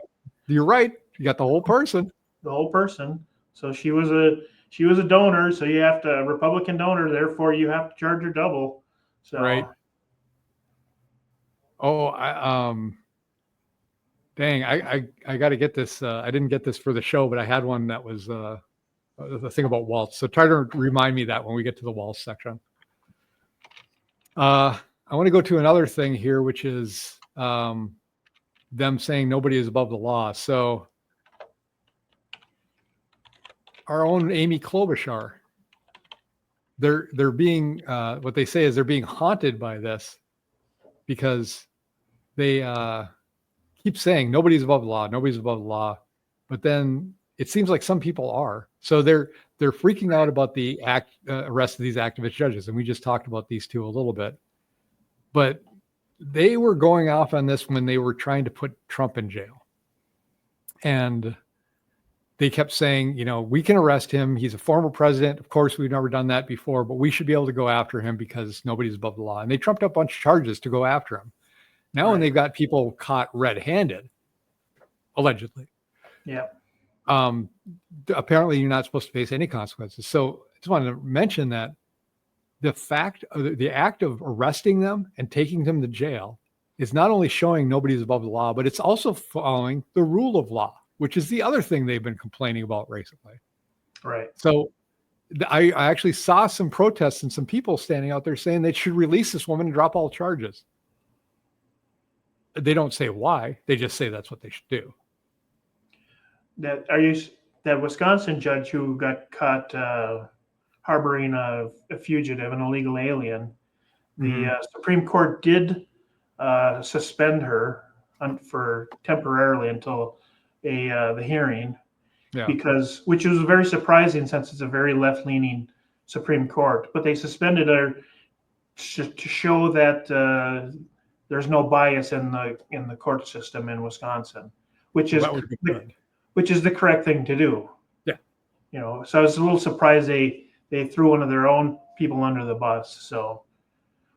you're right. You got the whole person. The whole person. So she was a donor. So you have to Republican donor. Therefore, you have to charge her double. So right. Oh, dang! I got to get this. I didn't get this for the show, but I had one that was the thing about Waltz. So try to remind me that when we get to the Waltz section. I want to go to another thing here, which is them saying nobody is above the law. So our own Amy Klobuchar, they're being what they say is they're being haunted by this because they keep saying nobody's above the law, but then it seems like some people are. So they're freaking out about the arrest of these activist judges, and we just talked about these two a little bit, but they were going off on this when they were trying to put Trump in jail, and they kept saying, you know, we can arrest him. He's a former president. Of course, we've never done that before, but we should be able to go after him because nobody's above the law. And they trumped up a bunch of charges to go after him. Now, when they've got people caught red-handed, allegedly, apparently you're not supposed to face any consequences. So I just wanted to mention that the act of arresting them and taking them to jail is not only showing nobody's above the law, but it's also following the rule of law, which is the other thing they've been complaining about recently. Right. So I actually saw some protests and some people standing out there saying they should release this woman and drop all charges. They don't say why. They just say that's what they should do. That Wisconsin judge who got caught harboring a fugitive, an illegal alien, the Supreme Court did suspend her for temporarily until the hearing, which was very surprising since it's a very left-leaning Supreme Court. But they suspended her to show that there's no bias in the court system in Wisconsin, which is That would be good. which is the correct thing to do. Yeah. You know, so I was a little surprised they threw one of their own people under the bus. So,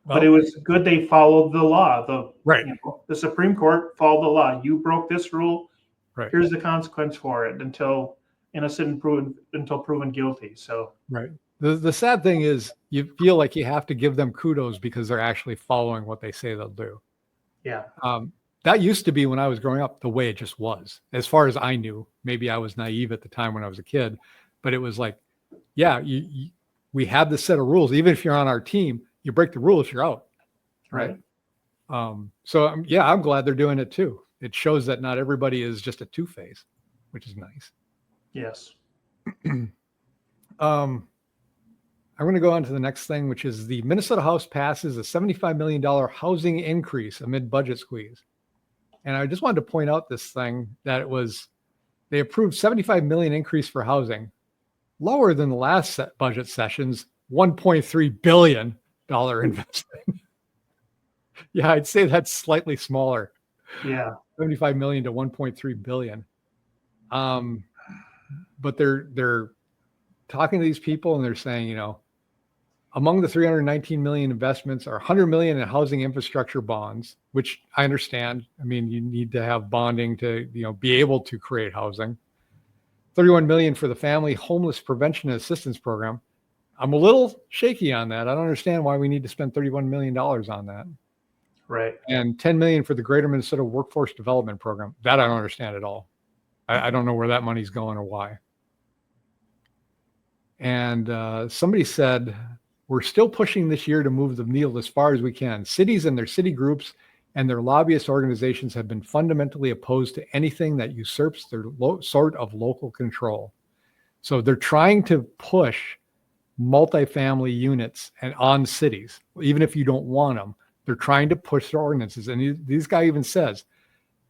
but it Well, was good they followed the law. right. The Supreme Court followed the law. You broke this rule. Right. Here's the consequence for it until proven guilty. So, Right. The sad thing is you feel like you have to give them kudos because they're actually following what they say they'll do. yeah. That used to be when I was growing up, the way it just was, as far as I knew. Maybe I was naive at the time when I was a kid, but it was like, yeah, we have this set of rules. Even if you're on our team, you break the rules, you're out. Right. So yeah, I'm glad they're doing it too. It shows that not everybody is just a two-face, which is nice. Yes. I'm going to go on to the next thing, which is the Minnesota House passes a $75 million housing increase amid budget squeeze. And I just wanted to point out this thing that they approved $75 million increase for housing, lower than the last budget session's $1.3 billion investment. Yeah, I'd say that's slightly smaller. Yeah. 75 million to 1.3 billion. But they're talking to these people and they're saying, you know, among the 319 million investments are 100 million in housing infrastructure bonds, which I understand. I mean, you need to have bonding to, you know, be able to create housing. 31 million for the Family Homeless Prevention and Assistance Program. I'm a little shaky on that. I don't understand why we need to spend $31 million on that. Right. And 10 million for the Greater Minnesota Workforce Development Program. That I don't understand at all. I don't know where that money's going or why. And somebody said, we're still pushing this year to move the needle as far as we can. Cities and their city groups and their lobbyist organizations have been fundamentally opposed to anything that usurps their sort of local control. So they're trying to push multifamily units and on cities, even if you don't want them. They're trying to push their ordinances. And this guy even says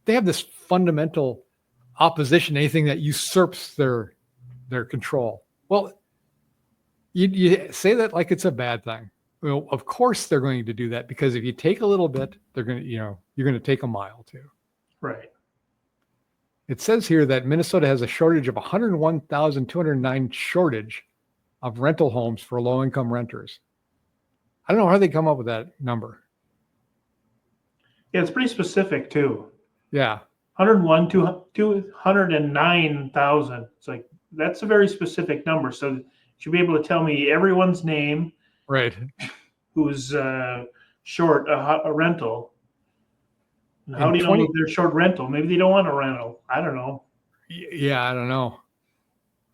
they have this fundamental opposition to anything that usurps their control. Well, you say that like it's a bad thing. Well, of course they're going to do that, because if you take a little bit, they're going to, you know, you're going to take a mile too. Right. It says here that Minnesota has a shortage of 101,209 shortage of rental homes for low-income renters. I don't know how they come up with that number. Yeah, it's pretty specific too. Yeah. 101 to 209,000. It's like, that's a very specific number. So you should be able to tell me everyone's name, Right. who's short a rental. And how In do you know they're short rental? Maybe they don't want a rental. I don't know. Yeah, I don't know.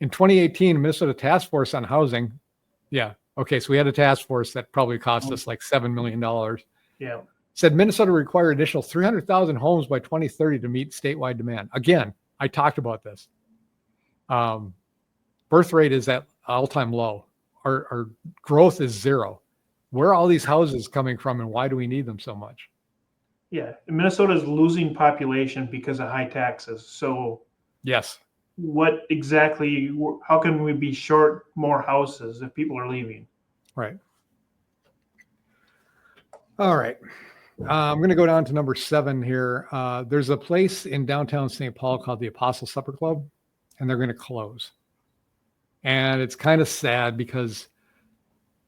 In 2018, Minnesota Task Force on Housing. Yeah. Okay. So we had a task force that probably cost us like $7 million. Yeah. Said Minnesota required additional 300,000 homes by 2030 to meet statewide demand. Again, I talked about this. Birth rate is at all-time low. Our growth is zero. Where are all these houses coming from, and why do we need them so much? Yeah. Minnesota is losing population because of high taxes. So Yes. what exactly, how can we be short more houses if people are leaving? Right. All right. I'm going to go down to number 7 here. There's a place in downtown St. Paul called the Apostle Supper Club, and they're going to close. And it's kind of sad because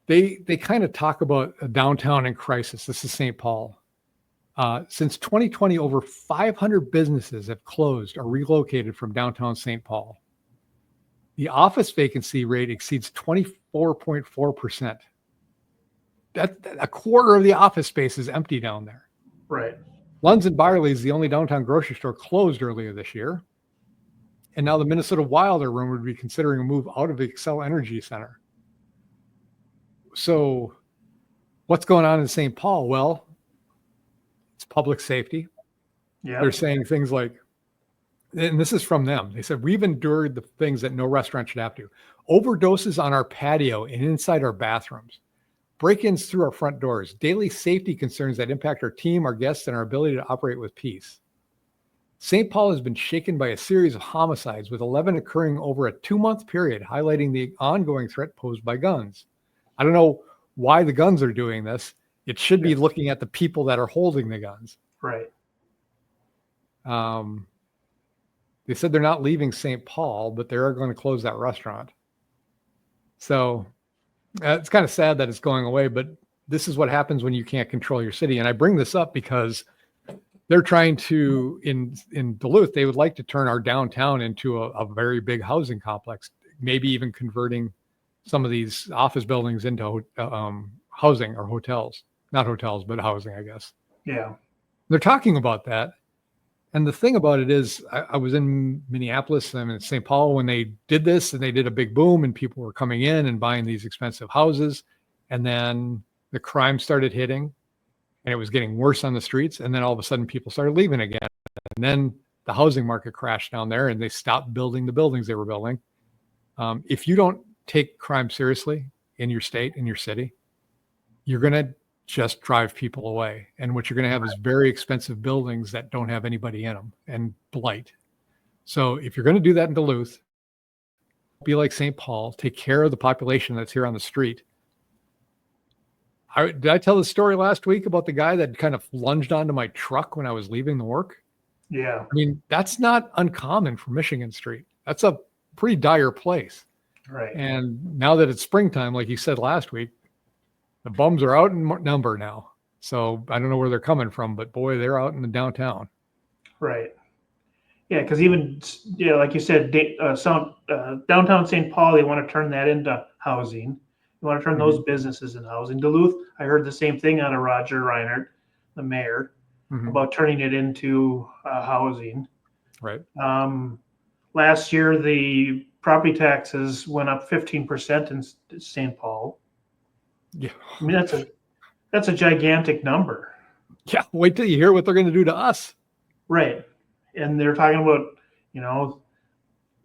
they kind of talk about a downtown in crisis. This is St. Paul. Since 2020, over 500 businesses have closed or relocated from downtown St. Paul. The office vacancy rate exceeds 24.4%. That a quarter of the office space is empty down there. Right. Lund's and Byerly's, the only downtown grocery store, closed earlier this year. And now the Minnesota Wild are rumored to be considering a move out of the Xcel Energy Center. So what's going on in St. Paul? Well, it's public safety. Yeah. They're saying things like, and this is from them. They said, we've endured the things that no restaurant should have to. Overdoses on our patio and inside our bathrooms. Break-ins through our front doors, daily safety concerns that impact our team, our guests, and our ability to operate with peace. St. Paul has been shaken by a series of homicides, with 11 occurring over a 2-month period, highlighting the ongoing threat posed by guns. I don't know why the guns are doing this. It should be looking at the people that are holding the guns. Right. They said they're not leaving St. Paul, but they are going to close that restaurant. So it's kind of sad that it's going away, but this is what happens when you can't control your city. And I bring this up because they're trying to, in Duluth, they would like to turn our downtown into a very big housing complex, maybe even converting some of these office buildings into housing or hotels. Not hotels, but housing, I guess. Yeah. They're talking about that. And the thing about it is, I was in Minneapolis and in St. Paul when they did this, and they did a big boom and people were coming in and buying these expensive houses. And then the crime started hitting and it was getting worse on the streets. And then all of a sudden people started leaving again. And then the housing market crashed down there and they stopped building the buildings they were building. If you don't take crime seriously in your state, in your city, you're going to just drive people away. And what you're going to have is very expensive buildings that don't have anybody in them and blight. So if you're going to do that in Duluth, be like St. Paul, take care of the population that's here on the street. Did I tell the story last week about the guy that kind of lunged onto my truck when I was leaving the work? Yeah. I mean, that's not uncommon for Michigan Street. That's a pretty dire place. Right. And now that it's springtime, like you said last week, the bums are out in number now. So I don't know where they're coming from, but boy, they're out in the downtown. Right. Yeah, because even, like you said, downtown St. Paul, they want to turn that into housing. You want to turn those businesses into housing. Duluth, I heard the same thing out of Roger Reinert, the mayor, about turning it into housing. Right. Last year, the property taxes went up 15% in St. Paul. Yeah. I mean, that's a gigantic number. Yeah. Wait till you hear what they're going to do to us. Right. And they're talking about,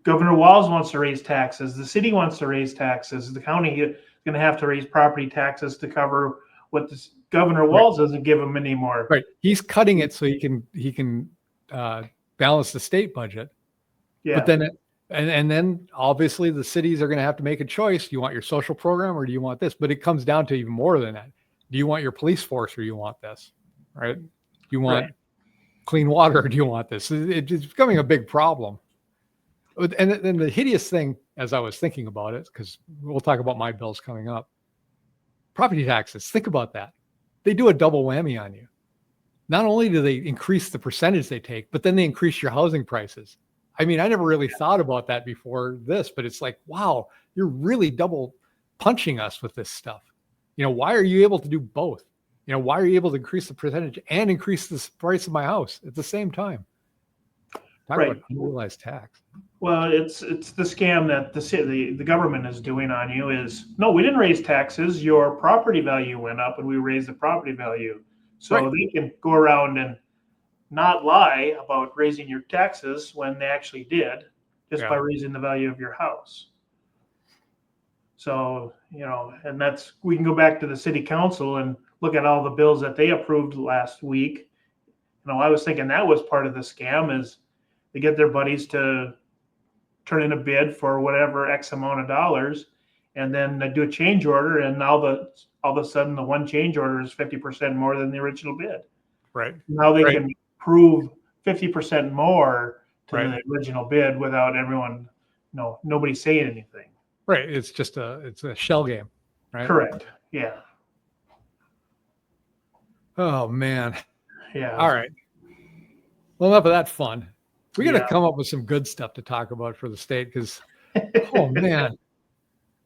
Governor Walz wants to raise taxes. The city wants to raise taxes. The county is going to have to raise property taxes to cover what Governor Walz doesn't give them anymore. Right. He's cutting it so he can balance the state budget. Yeah. But then and then obviously the cities are going to have to make a choice. Do you want your social program or do you want this? But it comes down to even more than that. Do you want your police force or do you want this? Right? Do you want clean water or do you want this? It's becoming a big problem. And then the hideous thing, as I was thinking about it, because we'll talk about my bills coming up, property taxes. Think about that. They do a double whammy on you. Not only do they increase the percentage they take, but then they increase your housing prices. I mean, I never really thought about that before this, but it's like, wow, you're really double punching us with this stuff. Why are you able to do both? Why are you able to increase the percentage and increase the price of my house at the same time? Talk about unrealized tax. Well, it's the scam that the government is doing on you is, no, we didn't raise taxes. Your property value went up and we raised the property value. So they can go around and not lie about raising your taxes when they actually did, just by raising the value of your house. So, and we can go back to the city council and look at all the bills that they approved last week. I was thinking that was part of the scam is they get their buddies to turn in a bid for whatever X amount of dollars, and then they do a change order, and all of a sudden the one change order is 50% more than the original bid. Right. Now they can prove 50% more to the original bid without everyone, nobody saying anything. Right. It's just it's a shell game. Right. Correct. Yeah. Oh man. Yeah. All right. Well, enough of that fun. We got to come up with some good stuff to talk about for the state because, oh man,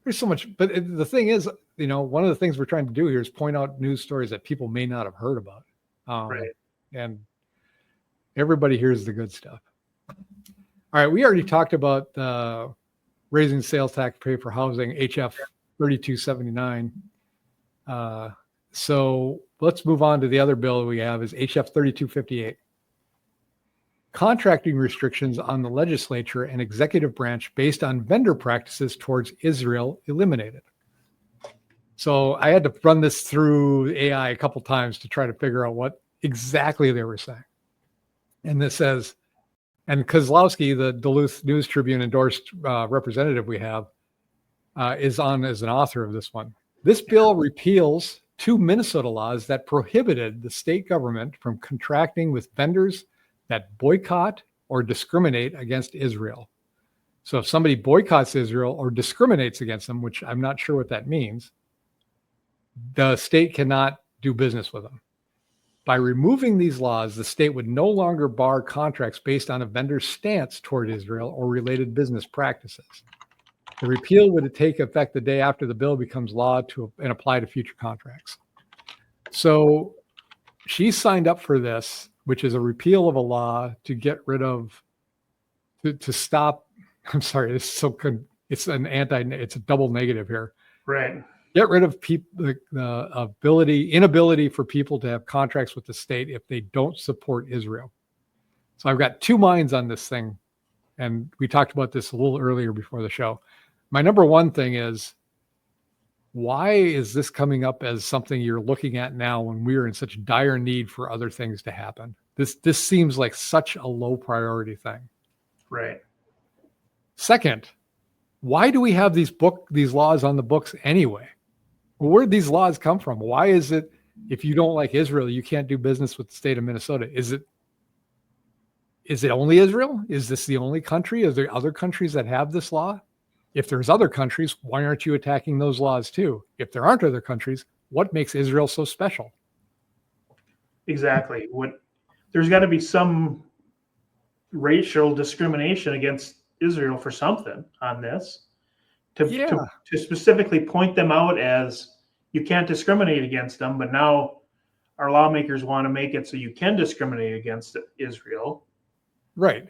there's so much. But the thing is, one of the things we're trying to do here is point out news stories that people may not have heard about. And everybody hears the good stuff. All right. We already talked about raising sales tax pay for housing, HF 3279. So let's move on to the other bill we have is HF 3258. Contracting restrictions on the legislature and executive branch based on vendor practices towards Israel eliminated. So I had to run this through AI a couple times to try to figure out what exactly they were saying. And this says, and Kozlowski, the Duluth News Tribune endorsed representative we have, is on as an author of this one. This bill repeals two Minnesota laws that prohibited the state government from contracting with vendors that boycott or discriminate against Israel. So if somebody boycotts Israel or discriminates against them, which I'm not sure what that means, the state cannot do business with them. By removing these laws, the state would no longer bar contracts based on a vendor's stance toward Israel or related business practices. The repeal would take effect the day after the bill becomes law and apply to future contracts. So she signed up for this, which is a repeal of a law to get rid of, to stop. I'm sorry, it's it's a double negative here. Right. Get rid of the inability for people to have contracts with the state if they don't support Israel. So I've got two minds on this thing. And we talked about this a little earlier before the show. My number one thing is, why is this coming up as something you're looking at now when we are in such dire need for other things to happen? This seems like such a low priority thing. Right. Second, why do we have these laws on the books anyway? Where did these laws come from? Why is it if you don't like Israel, you can't do business with the state of Minnesota? Is it only Israel? Is this the only country? Are there other countries that have this law? If there's other countries, why aren't you attacking those laws too? If there aren't other countries, what makes Israel so special? Exactly. There's got to be some racial discrimination against Israel for something on this. To specifically point them out as you can't discriminate against them, but now our lawmakers want to make it so you can discriminate against Israel. Right.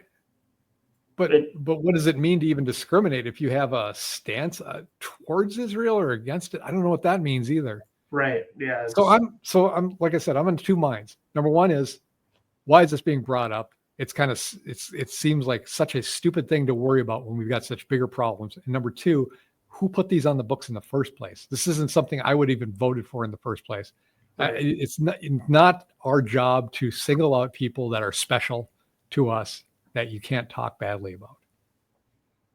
But what does it mean to even discriminate if you have a stance towards Israel or against it? I don't know what that means either. Right. Yeah. So I'm like I said, I'm in two minds. Number one is, why is this being brought up? It seems like such a stupid thing to worry about when we've got such bigger problems. And number two, who put these on the books in the first place? This isn't something I would even voted for in the first place. Right. It's not our job to single out people that are special to us that you can't talk badly about.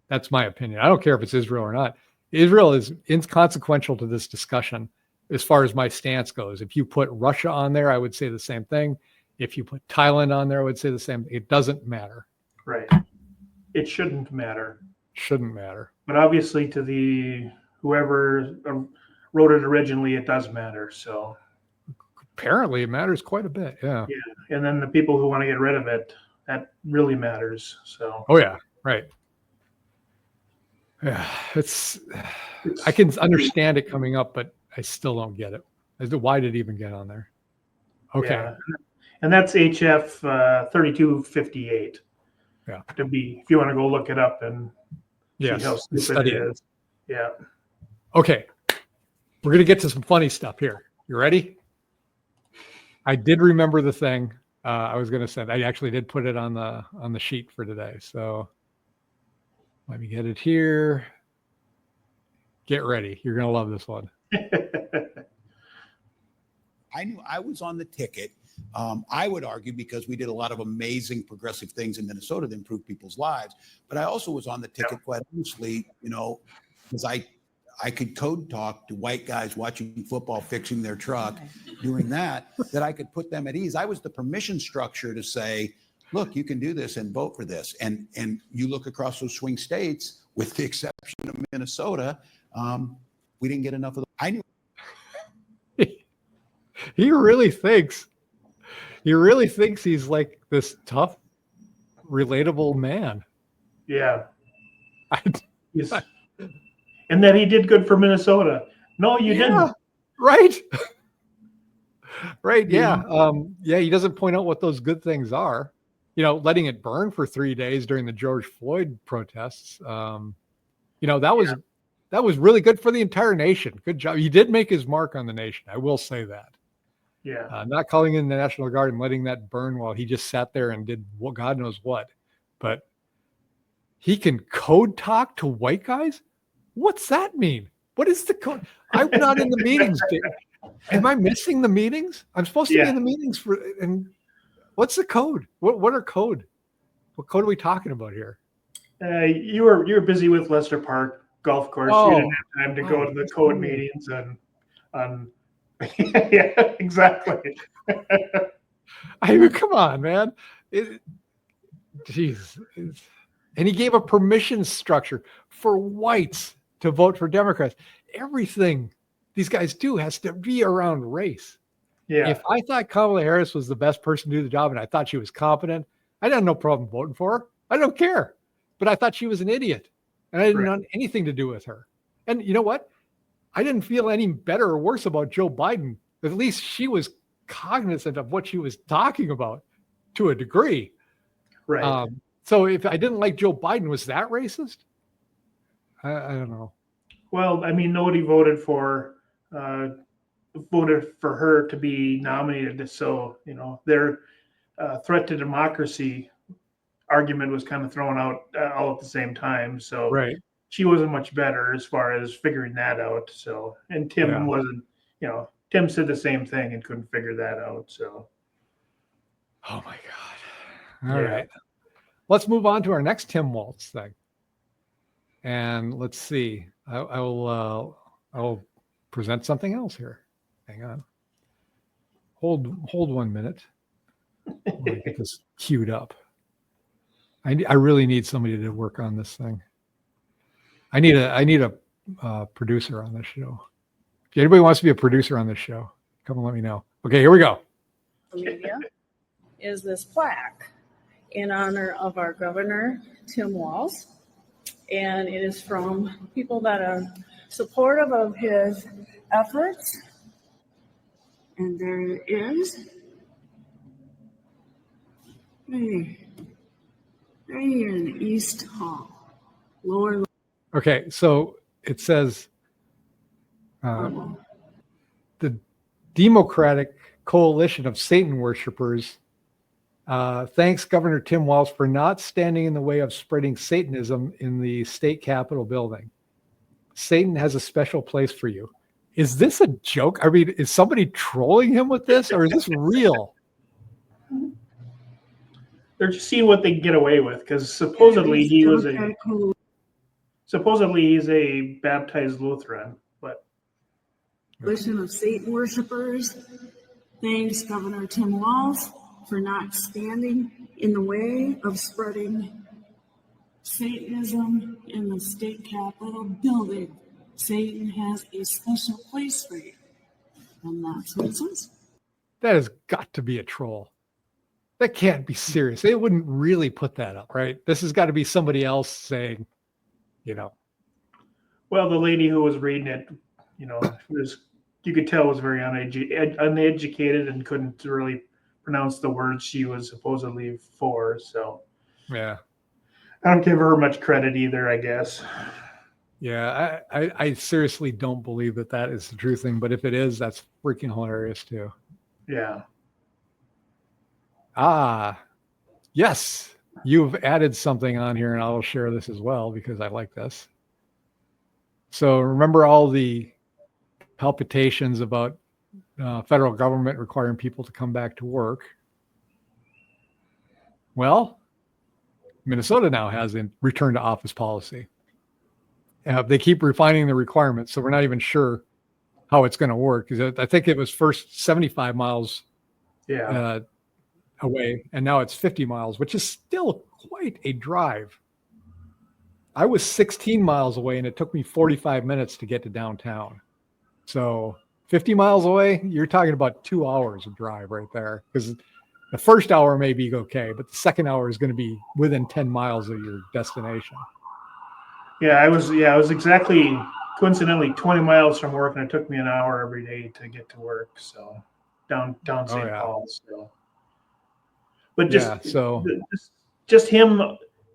That's my opinion. I don't care if it's Israel or not. Israel is inconsequential to this discussion as far as my stance goes. If you put Russia on there, I would say the same thing. If you put Thailand on there, I would say the same. It doesn't matter. Right. It shouldn't matter. Shouldn't matter. But obviously to whoever wrote it originally, it does matter. So apparently it matters quite a bit. Yeah. Yeah. And then the people who want to get rid of it, that really matters. So. Oh yeah. Right. Yeah. I can understand it coming up, but I still don't get it. As to why did it even get on there? Okay. Yeah. And that's HF 3258. Yeah. If you want to go look it up and see how stupid it is. Yeah. Okay. We're going to get to some funny stuff here. You ready? I did remember the thing I was going to send. I actually did put it on the sheet for today. So let me get it here. Get ready. You're going to love this one. I knew I was on the ticket. I would argue because we did a lot of amazing progressive things in Minnesota to improve people's lives. But I also was on the ticket, quite honestly, because I could code talk to white guys watching football, fixing their truck, doing that I could put them at ease. I was the permission structure to say, look, you can do this and vote for this. And you look across those swing states, with the exception of Minnesota, we didn't get enough of them. I knew. He really thinks he's like this tough, relatable man. Yeah. And that he did good for Minnesota. No, you didn't. Right. Right. Yeah. He doesn't point out what those good things are. Letting it burn for 3 days during the George Floyd protests. That was really good for the entire nation. Good job. He did make his mark on the nation. I will say that. Yeah. Not calling in the National Guard and letting that burn while he just sat there and did God knows what. But he can code talk to white guys? What's that mean? What is the code? I'm not in the meetings. Am I missing the meetings? I'm supposed to be in the meetings and what's the code? What are code? What code are we talking about here? You were busy with Lester Park golf course. You didn't have time to go to the code meetings on Yeah, exactly. I mean, come on, man. Jeez. And he gave a permission structure for whites to vote for Democrats. Everything these guys do has to be around race. Yeah, If I thought Kamala Harris was the best person to do the job and I thought she was competent, I'd have no problem voting for her. I don't care. But I thought she was an idiot and I didn't want anything to do with her. And you know what? I didn't feel any better or worse about Joe Biden. At least she was cognizant of what she was talking about to a degree. right. So if I didn't like Joe Biden, was that racist? I don't know. Well, I mean, nobody voted for her to be nominated. So, you know, their threat to democracy argument was kind of thrown out all at the same time. So Right. she wasn't much better as far as figuring that out. So, and Tim Yeah. wasn't, you know, Tim said the same thing and couldn't figure that out. So, Oh my God. All Yeah. right. Let's move on to our next Tim Waltz thing. And let's see. I'll present something else here. Hang on. Hold 1 minute. Let me get this queued up. I really need somebody to work on this thing. I need a producer on this show. If anybody wants to be a producer on this show, come and let me know. Okay, here we go. Media is this plaque in honor of our governor, Tim Walz. And it is from people that are supportive of his efforts. And there it is. Right here in East Hall, lower Okay, so it says level. the Democratic Coalition of Satan Worshipers thanks Governor Tim Walz for not standing in the way of spreading Satanism in the state capitol building. Satan has a special place for you. Is this a joke? I mean, is somebody trolling him with this, or is this real? They're just seeing what they can get away with because supposedly he's a baptized Lutheran, but Coalition of Satan Worshipers thanks Governor Tim Walz for not standing in the way of spreading Satanism in the state capitol building. Satan has a special place for you. And that's what it says. That has got to be a troll. That can't be serious. They wouldn't really put that up, right? This has got to be somebody else saying, you know. well, the lady who was reading it, you know, you could tell was very uneducated and couldn't really pronounce the words she was supposedly for. So Yeah. I don't give her much credit either, I guess. Yeah, I seriously don't believe that is the true thing, but if it is, that's freaking hilarious too. Yeah. Yes, you've added something on here, and I'll share this as well because I like this. So remember all the palpitations about federal government requiring people to come back to work? Well, Minnesota now has a return to office policy. They keep refining the requirements, so we're not even sure how it's going to work. Because I think it was first 75 miles away, and now it's 50 miles, which is still quite a drive. I was 16 miles away, and it took me 45 minutes to get to downtown. So 50 miles away, you're talking about 2 hours of drive right there. Because the first hour may be okay, but the second hour is going to be within 10 miles of your destination. Yeah, I was exactly coincidentally 20 miles from work, and it took me an hour every day to get to work. So down St. Paul. So, but just him,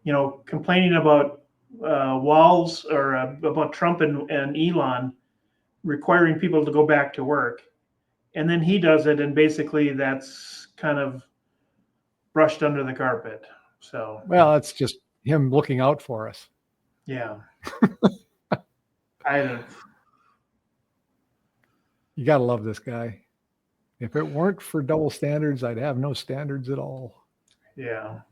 you know, complaining about Walz or about Trump and Elon requiring people to go back to work, and then he does it, and basically that's kind of brushed under the carpet. So well, it's just him looking out for us. Yeah. You got to love this guy. If it weren't for double standards, I'd have no standards at all. Yeah.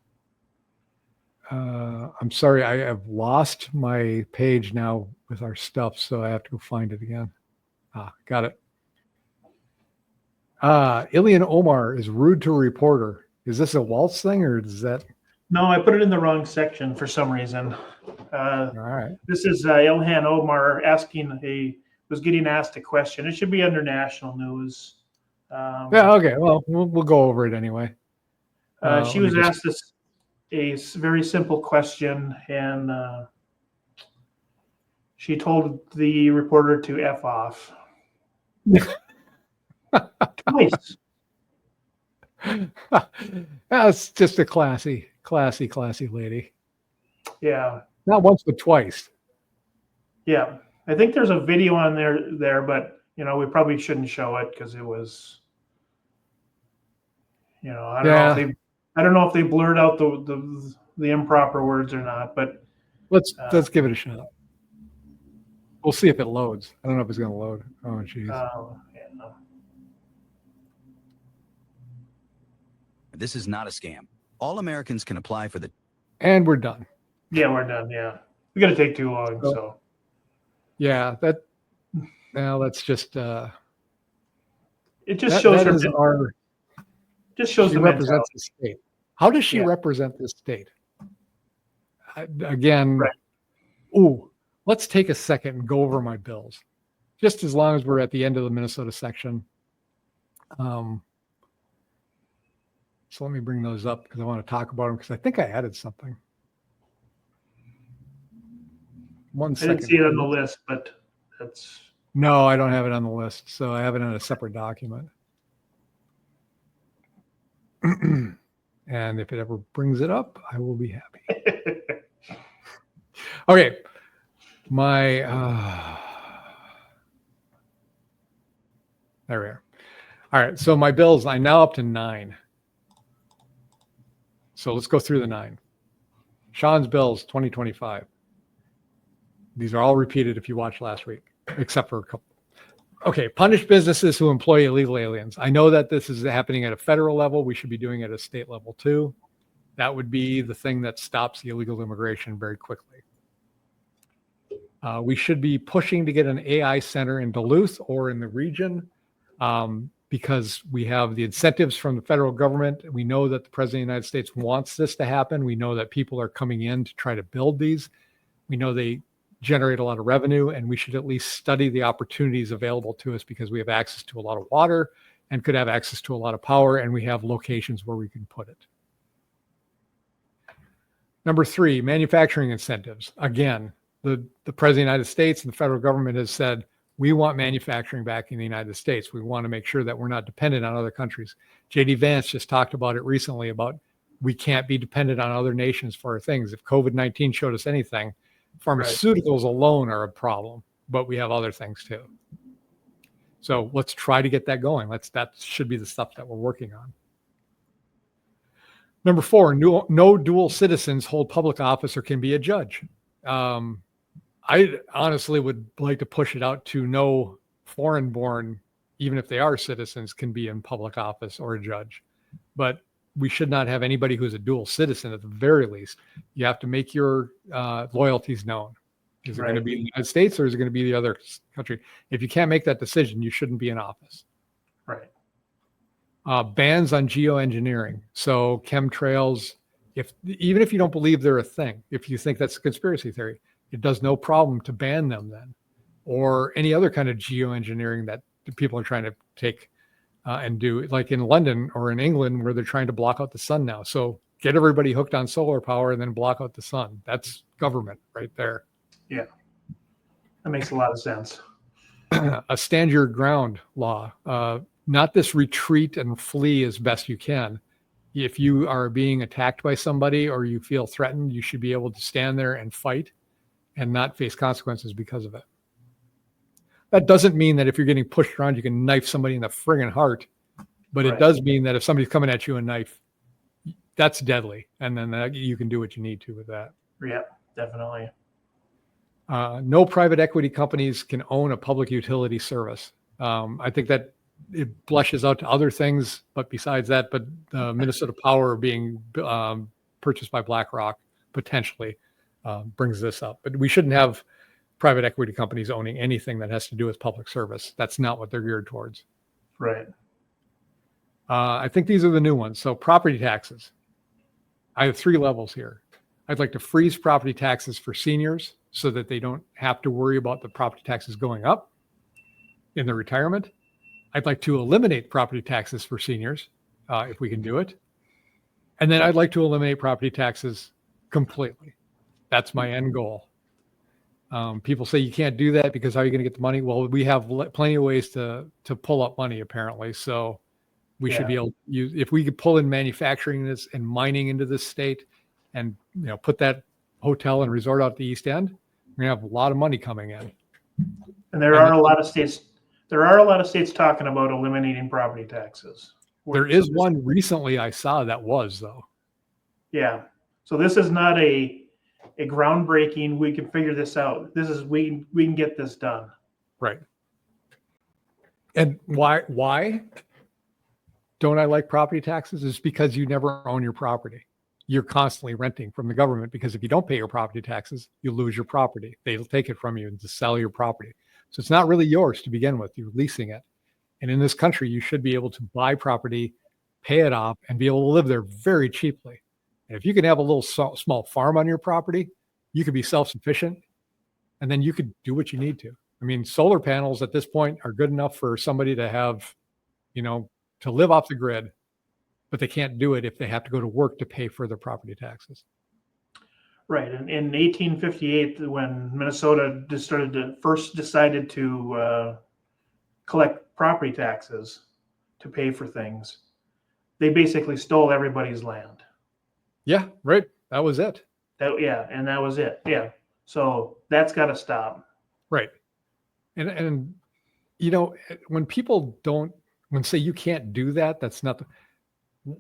I'm sorry. I have lost my page now with our stuff, so I have to go find it again. Got it. Ilian Omar is rude to a reporter. Is this a waltz thing or is that? No, I put it in the wrong section for some reason. All right. This is Ilhan Omar was getting asked a question. It should be under national news. Yeah. Okay. Well, we'll go over it anyway. She was asked a very simple question, and she told the reporter to F off. Twice. That's just a classy lady. Yeah. Not once, but twice. Yeah. I think there's a video on there, but we probably shouldn't show it because it was, I don't know if they blurred out the improper words or not, but let's give it a shot. We'll see if it loads. I don't know if it's going to load. Oh, jeez. Yeah. This is not a scam. All Americans can apply for the. And we're done. Yeah, we're done. Yeah. We got to take too long. So. Yeah, that's just. It just shows her. Just shows she the represents the state. How does she represent this state? Again, let's take a second and go over my bills. Just as long as we're at the end of the Minnesota section. So let me bring those up because I want to talk about them because I think I added something. One second. I didn't see it on the list, but that's. No, I don't have it on the list. So I have it in a separate document. And if it ever brings it up, I will be happy. Okay. There we are. All right. So my bills, I'm now up to 9. So let's go through the 9. Sean's bills, 2025. These are all repeated if you watched last week, except for a couple. Okay, punish businesses who employ illegal aliens. I know that this is happening at a federal level. We should be doing it at a state level too. That would be the thing that stops the illegal immigration very quickly. We should be pushing to get an AI center in Duluth or in the region because we have the incentives from the federal government. We know that the President of the United States wants this to happen. We know that people are coming in to try to build these. We know they generate a lot of revenue, and we should at least study the opportunities available to us because we have access to a lot of water and could have access to a lot of power, and we have locations where we can put it. Number 3, manufacturing incentives. Again, the President of the United States and the federal government has said, we want manufacturing back in the United States. We want to make sure that we're not dependent on other countries. J.D. Vance just talked about it recently about we can't be dependent on other nations for our things. If COVID-19 showed us anything, pharmaceuticals alone are a problem, but we have other things too. So let's try to get that going. That should be the stuff that we're working on. Number 4, no dual citizens hold public office or can be a judge. I honestly would like to push it out to no foreign-born, even if they are citizens, can be in public office or a judge. But we should not have anybody who's a dual citizen at the very least. You have to make your loyalties known. Is it going to be the United States or is it going to be the other country? If you can't make that decision, you shouldn't be in office. Right. Bans on geoengineering. So chemtrails, even if you don't believe they're a thing, if you think that's a conspiracy theory, it does no problem to ban them then. Or any other kind of geoengineering that people are trying to take and do, like in London or in England where they're trying to block out the sun now. So get everybody hooked on solar power and then block out the sun. That's government right there. Yeah, that makes a lot of sense. A stand your ground law, not this retreat and flee as best you can. If you are being attacked by somebody or you feel threatened, you should be able to stand there and fight and not face consequences because of it. That doesn't mean that if you're getting pushed around, you can knife somebody in the friggin' heart. But it does mean that if somebody's coming at you a knife, that's deadly. And then you can do what you need to with that. Yeah, definitely. No private equity companies can own a public utility service. I think that it blushes out to other things, but besides that, but Minnesota Power being purchased by BlackRock potentially brings this up. But we shouldn't have private equity companies owning anything that has to do with public service. That's not what they're geared towards. Right. I think these are the new ones. So property taxes. I have 3 levels here. I'd like to freeze property taxes for seniors so that they don't have to worry about the property taxes going up in their retirement. I'd like to eliminate property taxes for seniors if we can do it. And then I'd like to eliminate property taxes completely. That's my end goal. People say you can't do that because how are you going to get the money? Well, we have plenty of ways to pull up money apparently. So we should be able to use, if we could pull in manufacturing this and mining into this state and, put that hotel and resort out the East End, we're gonna have a lot of money coming in. And there are a lot of states talking about eliminating property taxes. There is one recently I saw that was though. Yeah. So this is not a groundbreaking, we can figure this out. This is, we can get this done. Right. And why don't I like property taxes? Is because you never own your property. You're constantly renting from the government because if you don't pay your property taxes, you lose your property. They'll take it from you and just sell your property. So it's not really yours to begin with. You're leasing it. And in this country, you should be able to buy property, pay it off, and be able to live there very cheaply. And if you can have a little small farm on your property, you could be self-sufficient, and then you could do what you need to. I mean, solar panels at this point are good enough for somebody to have, to live off the grid, but they can't do it if they have to go to work to pay for their property taxes. Right. And in 1858, when Minnesota first decided to collect property taxes to pay for things, they basically stole everybody's land. Yeah, right. That was it. And that was it. Yeah. So that's got to stop. Right. And when people say you can't do that, that's not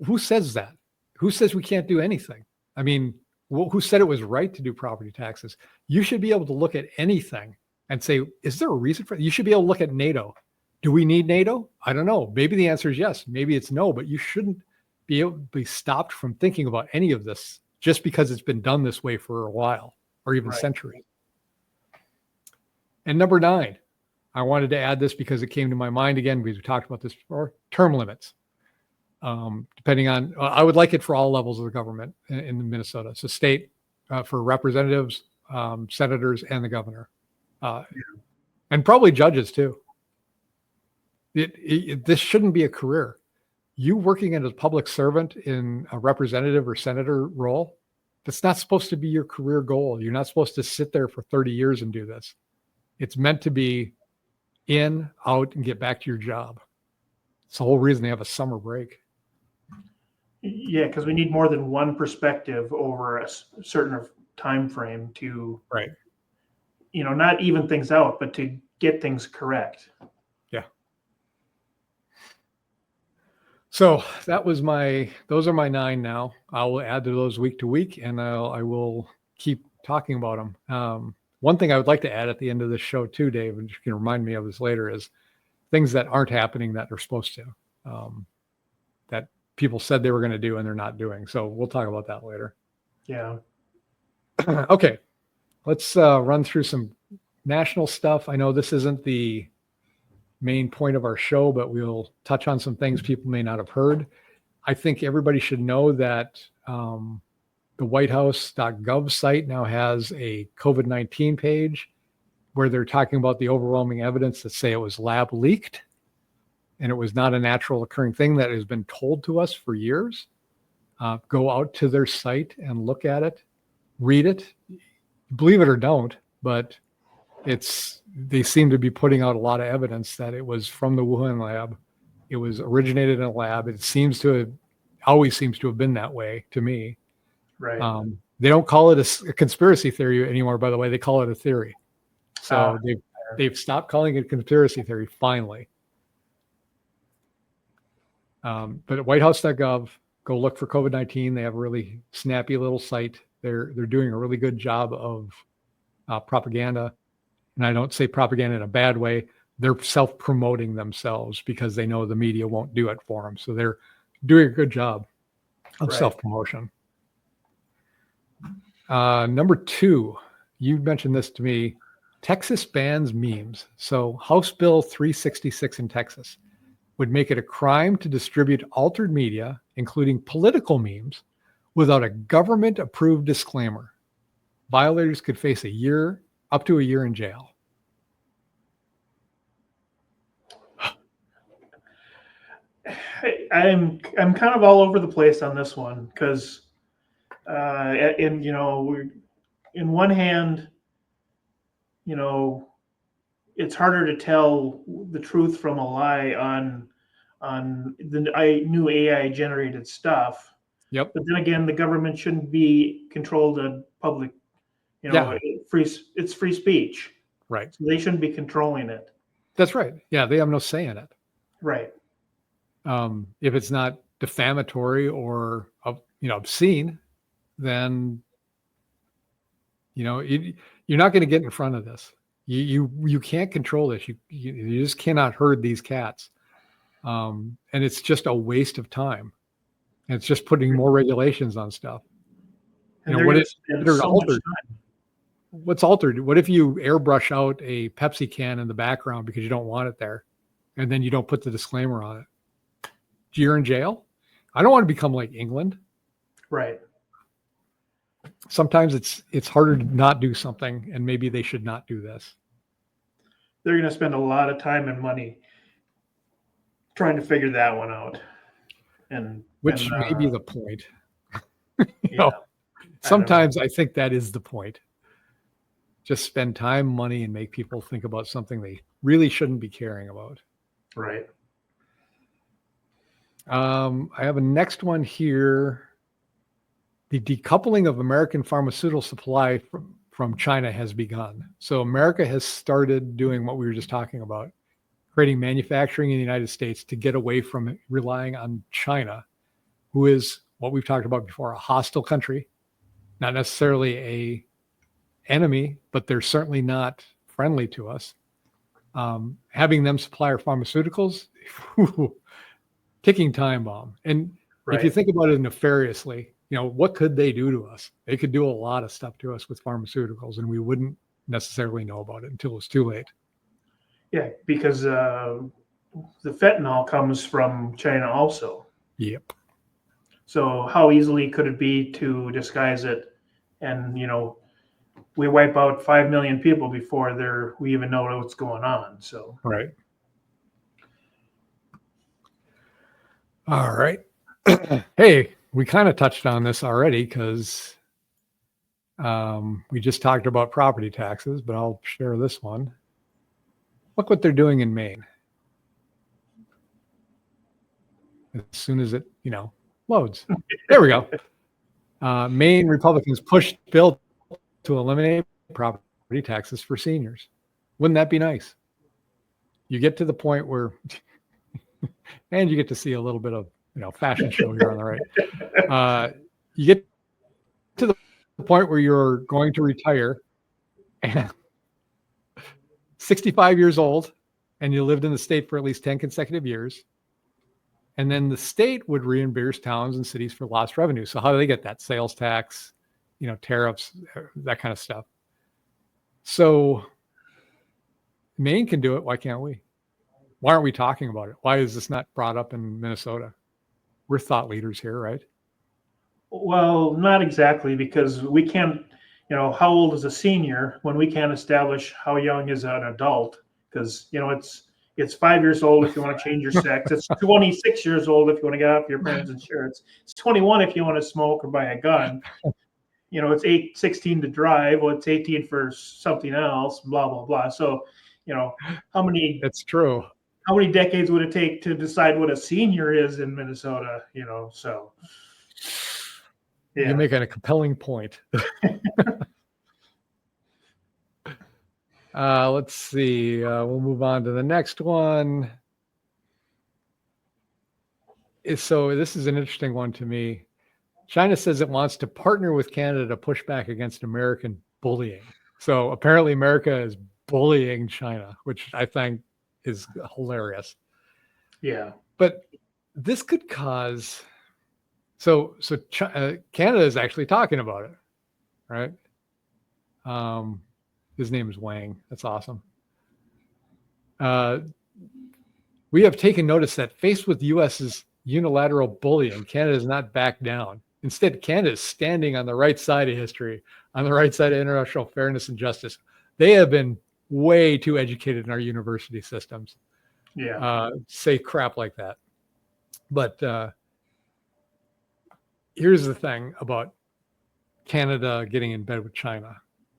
who says that? Who says we can't do anything? I mean, who said it was right to do property taxes? You should be able to look at anything and say, is there a reason for it? You should be able to look at NATO. Do we need NATO? I don't know. Maybe the answer is yes. Maybe it's no, but you shouldn't be able to be stopped from thinking about any of this just because it's been done this way for a while or even centuries. And number 9, I wanted to add this because it came to my mind again, because we talked about this before, term limits. Depending on, I would like it for all levels of the government in Minnesota. So state for representatives, senators, and the governor, and probably judges too. This shouldn't be a career. You working as a public servant in a representative or senator role, that's not supposed to be your career goal. You're not supposed to sit there for 30 years and do this. It's meant to be in, out, and get back to your job. It's the whole reason they have a summer break. Yeah, because we need more than one perspective over a certain time frame to, not even things out, but to get things correct. Yeah. So that was those are my 9 now. I will add to those week to week, and I will keep talking about them. One thing I would like to add at the end of this show too, Dave, and you can remind me of this later, is things that aren't happening that they're supposed to, that people said they were going to do and they're not doing. So we'll talk about that later. Yeah. Okay. Let's run through some national stuff. I know this isn't the main point of our show, but we'll touch on some things people may not have heard. I think everybody should know that the whitehouse.gov site now has a COVID-19 page where they're talking about the overwhelming evidence that say it was lab leaked and it was not a natural occurring thing that has been told to us for years. Go out to their site and look at it, read it, believe it or don't, but they seem to be putting out a lot of evidence that it was from the Wuhan lab. It was originated in a lab. It always seems to have been that way to me. Right. They don't call it a conspiracy theory anymore, by the way. They call it a theory. So they've stopped calling it a conspiracy theory finally. But at whitehouse.gov, go look for COVID-19. They have a really snappy little site. They're doing a really good job of propaganda. And I don't say propaganda in a bad way. They're self-promoting themselves because they know the media won't do it for them. So they're doing a good job of self-promotion. Number 2, you mentioned this to me, Texas bans memes. So House Bill 366 in Texas. would make it a crime to distribute altered media, including political memes, without a government-approved disclaimer. Violators could face up to a year in jail. I'm kind of all over the place on this one because, in one hand, it's harder to tell the truth from a lie on the new AI generated stuff. Yep. But then again, the government shouldn't be controlled on public. It's free speech. Right. So they shouldn't be controlling it. That's right. Yeah, they have no say in it. Right. If it's not defamatory or obscene, then you're not going to get in front of this. You can't control this. You just cannot herd these cats, and it's just a waste of time. And it's just putting more regulations on stuff. And What is so altered? What's altered? What if you airbrush out a Pepsi can in the background because you don't want it there, and then you don't put the disclaimer on it? You're in jail. I don't want to become like England. Right. Sometimes it's harder to not do something, and maybe they should not do this. They're going to spend a lot of time and money trying to figure that one out. Which may be the point. Yeah, sometimes I think that is the point. Just spend time, money, and make people think about something they really shouldn't be caring about. Right. I have a next one here. The decoupling of American pharmaceutical supply from China has begun. So America has started doing what we were just talking about, creating manufacturing in the United States to get away from relying on China, who is what we've talked about before, a hostile country, not necessarily a enemy, but they're certainly not friendly to us. Having them supply our pharmaceuticals, ticking time bomb. And if you think about it nefariously, what could they do to us? They could do a lot of stuff to us with pharmaceuticals, and we wouldn't necessarily know about it until it's too late. Yeah, because the fentanyl comes from China also. Yep. So how easily could it be to disguise it? And, we wipe out 5 million people before we even know what's going on. So right. All right. Hey, we kind of touched on this already because we just talked about property taxes, but I'll share this one. Look what they're doing in Maine. As soon as it, loads. There we go. Maine Republicans pushed bill to eliminate property taxes for seniors. Wouldn't that be nice? You get to the point where, and you get to see a little bit of, fashion show here on the right. You get to the point where you're going to retire and 65 years old, and you lived in the state for at least 10 consecutive years. And then the state would reimburse towns and cities for lost revenue. So how do they get that? Sales tax, tariffs, that kind of stuff. So Maine can do it. Why can't we? Why aren't we talking about it? Why is this not brought up in Minnesota? We're thought leaders here, right? Well, not exactly, because we can't, how old is a senior when we can't establish how young is an adult? Because, it's 5 years old if you want to change your sex. It's 26 years old if you want to get off your parents' insurance. It's 21 if you want to smoke or buy a gun. It's 16 to drive. Well, it's 18 for something else, blah, blah, blah. So, how many... That's true. How many decades would it take to decide what a senior is in Minnesota? So... Yeah. You're making a compelling point. Let's see. We'll move on to the next one. So this is an interesting one to me. China says it wants to partner with Canada to push back against American bullying. So apparently America is bullying China, which I think is hilarious. Yeah. But this could cause... So Canada is actually talking about it, right? His name is Wang. That's awesome. We have taken notice that faced with the U.S.'s unilateral bullying, Canada has not backed down. Instead, Canada is standing on the right side of history, on the right side of international fairness and justice. They have been way too educated in our university systems. Say crap like that. But here's the thing about Canada getting in bed with China.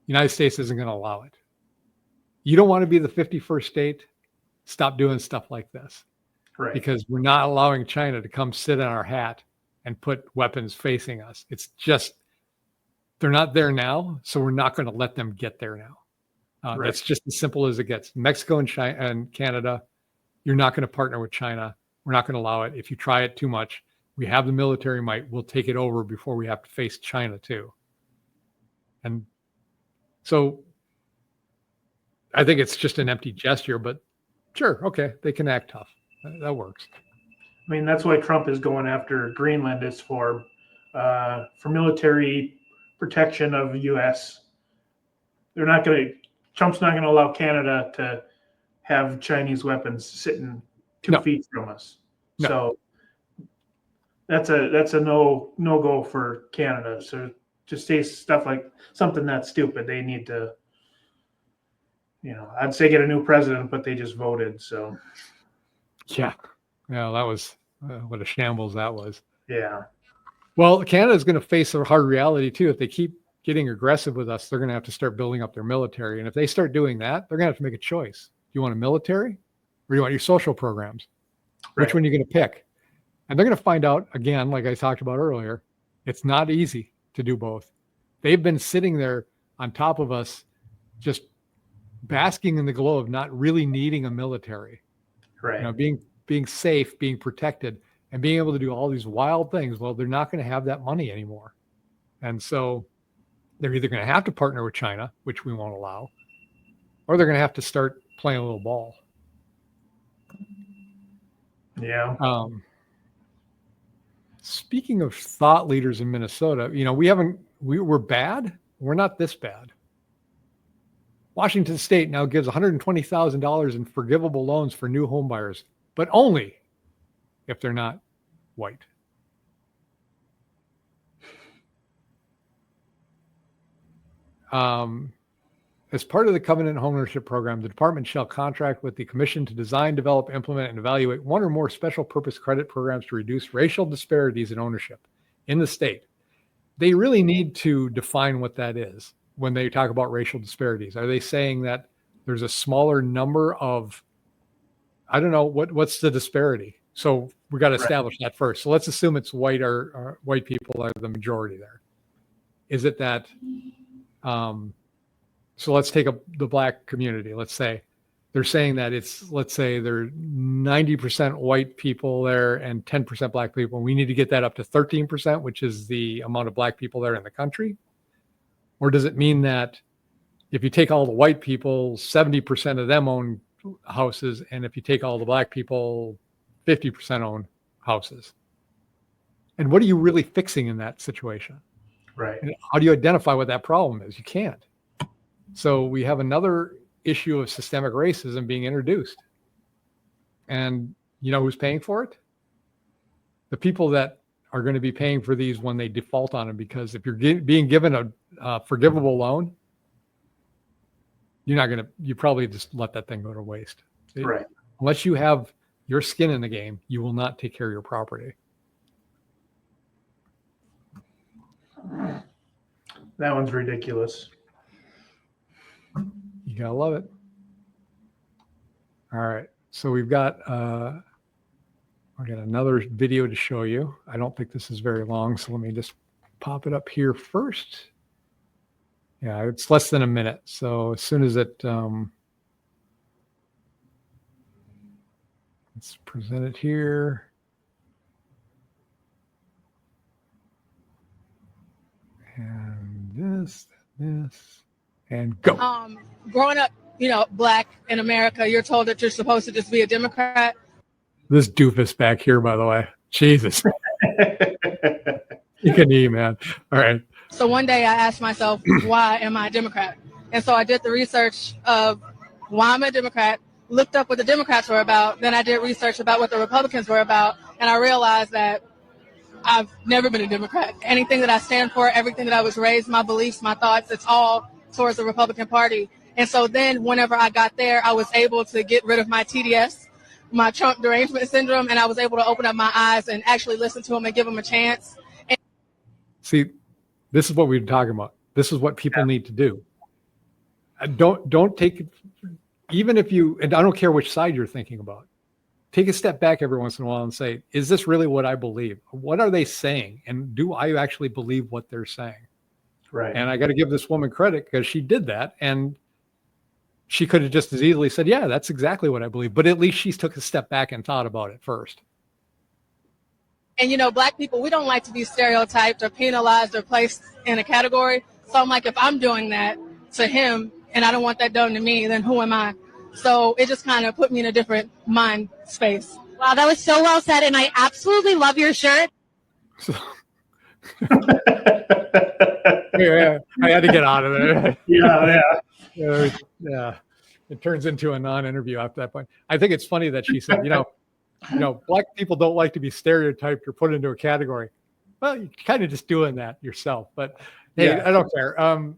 The United States isn't going to allow it. You don't want to be the 51st state? Stop doing stuff like this. Right. Because we're not allowing China to come sit on our hat and put weapons facing us. It's just, they're not there now, so we're not going to let them get there now. Right. That's just as simple as it gets. Mexico and China and Canada, you're not going to partner with China. We're not going to allow it. If you try it too much, we have the military might. We'll take it over before we have to face China too. And so I think it's just an empty gesture, but sure, okay, they can act tough. That works. I mean, that's why Trump is going after Greenland, is for military protection of the U.S. Trump's not going to allow Canada to have Chinese weapons sitting 2 feet from us. No. So that's a no go for Canada. So just say stuff like something that's stupid. They need to, I'd say get a new president, but they just voted. So yeah, that was what a shambles that was. Yeah. Well, Canada is going to face a hard reality too. If they keep getting aggressive with us, they're going to have to start building up their military. And if they start doing that, they're going to have to make a choice. Do you want a military or do you want your social programs? Which one are you going to pick? And they're going to find out, again, like I talked about earlier, it's not easy to do both. They've been sitting there on top of us, just basking in the glow of not really needing a military. Right. Being safe, being protected, and being able to do all these wild things. Well, they're not going to have that money anymore. And so they're either going to have to partner with China, which we won't allow, or they're going to have to start playing a little ball. Yeah. Speaking of thought leaders in Minnesota, we're bad. We're not this bad. Washington State now gives $120,000 in forgivable loans for new home buyers, but only if they're not white. As part of the Covenant Homeownership Program, the department shall contract with the commission to design, develop, implement, and evaluate one or more special purpose credit programs to reduce racial disparities in ownership in the state. They really need to define what that is when they talk about racial disparities. Are they saying that there's a smaller number of, I don't know, what's the disparity? So we got to establish that first. So let's assume it's white or white people are the majority there. Is it that, so let's take the black community. Let's say they're saying that let's say there are 90% white people there and 10% black people. We need to get that up to 13%, which is the amount of black people there in the country. Or does it mean that if you take all the white people, 70% of them own houses, and if you take all the black people, 50% own houses? And what are you really fixing in that situation? Right. And how do you identify what that problem is? You can't. So we have another issue of systemic racism being introduced. And you know who's paying for it? The people that are going to be paying for these when they default on them, because if you're being given a forgivable loan, you probably just let that thing go to waste. Right. Unless you have your skin in the game, you will not take care of your property. That one's ridiculous. You gotta love it. All right. So we've got another video to show you. I don't think this is very long, so let me just pop it up here first. Yeah, it's less than a minute. So as soon as it, let's present it here. And this, and go. Growing up, black in America, you're told that you're supposed to just be a Democrat. This doofus back here, by the way. Jesus. You can eat, man. All right. So one day I asked myself, why am I a Democrat? And so I did the research of why I'm a Democrat, looked up what the Democrats were about. Then I did research about what the Republicans were about, and I realized that I've never been a Democrat. Anything that I stand for, everything that I was raised, my beliefs, my thoughts, it's all towards the Republican Party. And so then whenever I got there, I was able to get rid of my TDS, my Trump derangement syndrome, and I was able to open up my eyes and actually listen to him and give him a chance. See, this is what we've been talking about. This is what people need to do. Don't take it, even if you, and I don't care which side you're thinking about, take a step back every once in a while and say, is this really what I believe? What are they saying? And do I actually believe what they're saying? Right. And I got to give this woman credit because she did that. And she could have just as easily said, yeah, that's exactly what I believe. But at least she took a step back and thought about it first. And, you know, Black people, we don't like to be stereotyped or penalized or placed in a category. So I'm like, if I'm doing that to him and I don't want that done to me, then who am I? So it just kind of put me in a different mind space. Wow, that was so well said. And I absolutely love your shirt. Yeah, I had to get out of there. Yeah. It turns into a non-interview after that point. I think it's funny that she said, you know, Black people don't like to be stereotyped or put into a category. Well, you're kind of just doing that yourself. But hey, Yeah. I don't care.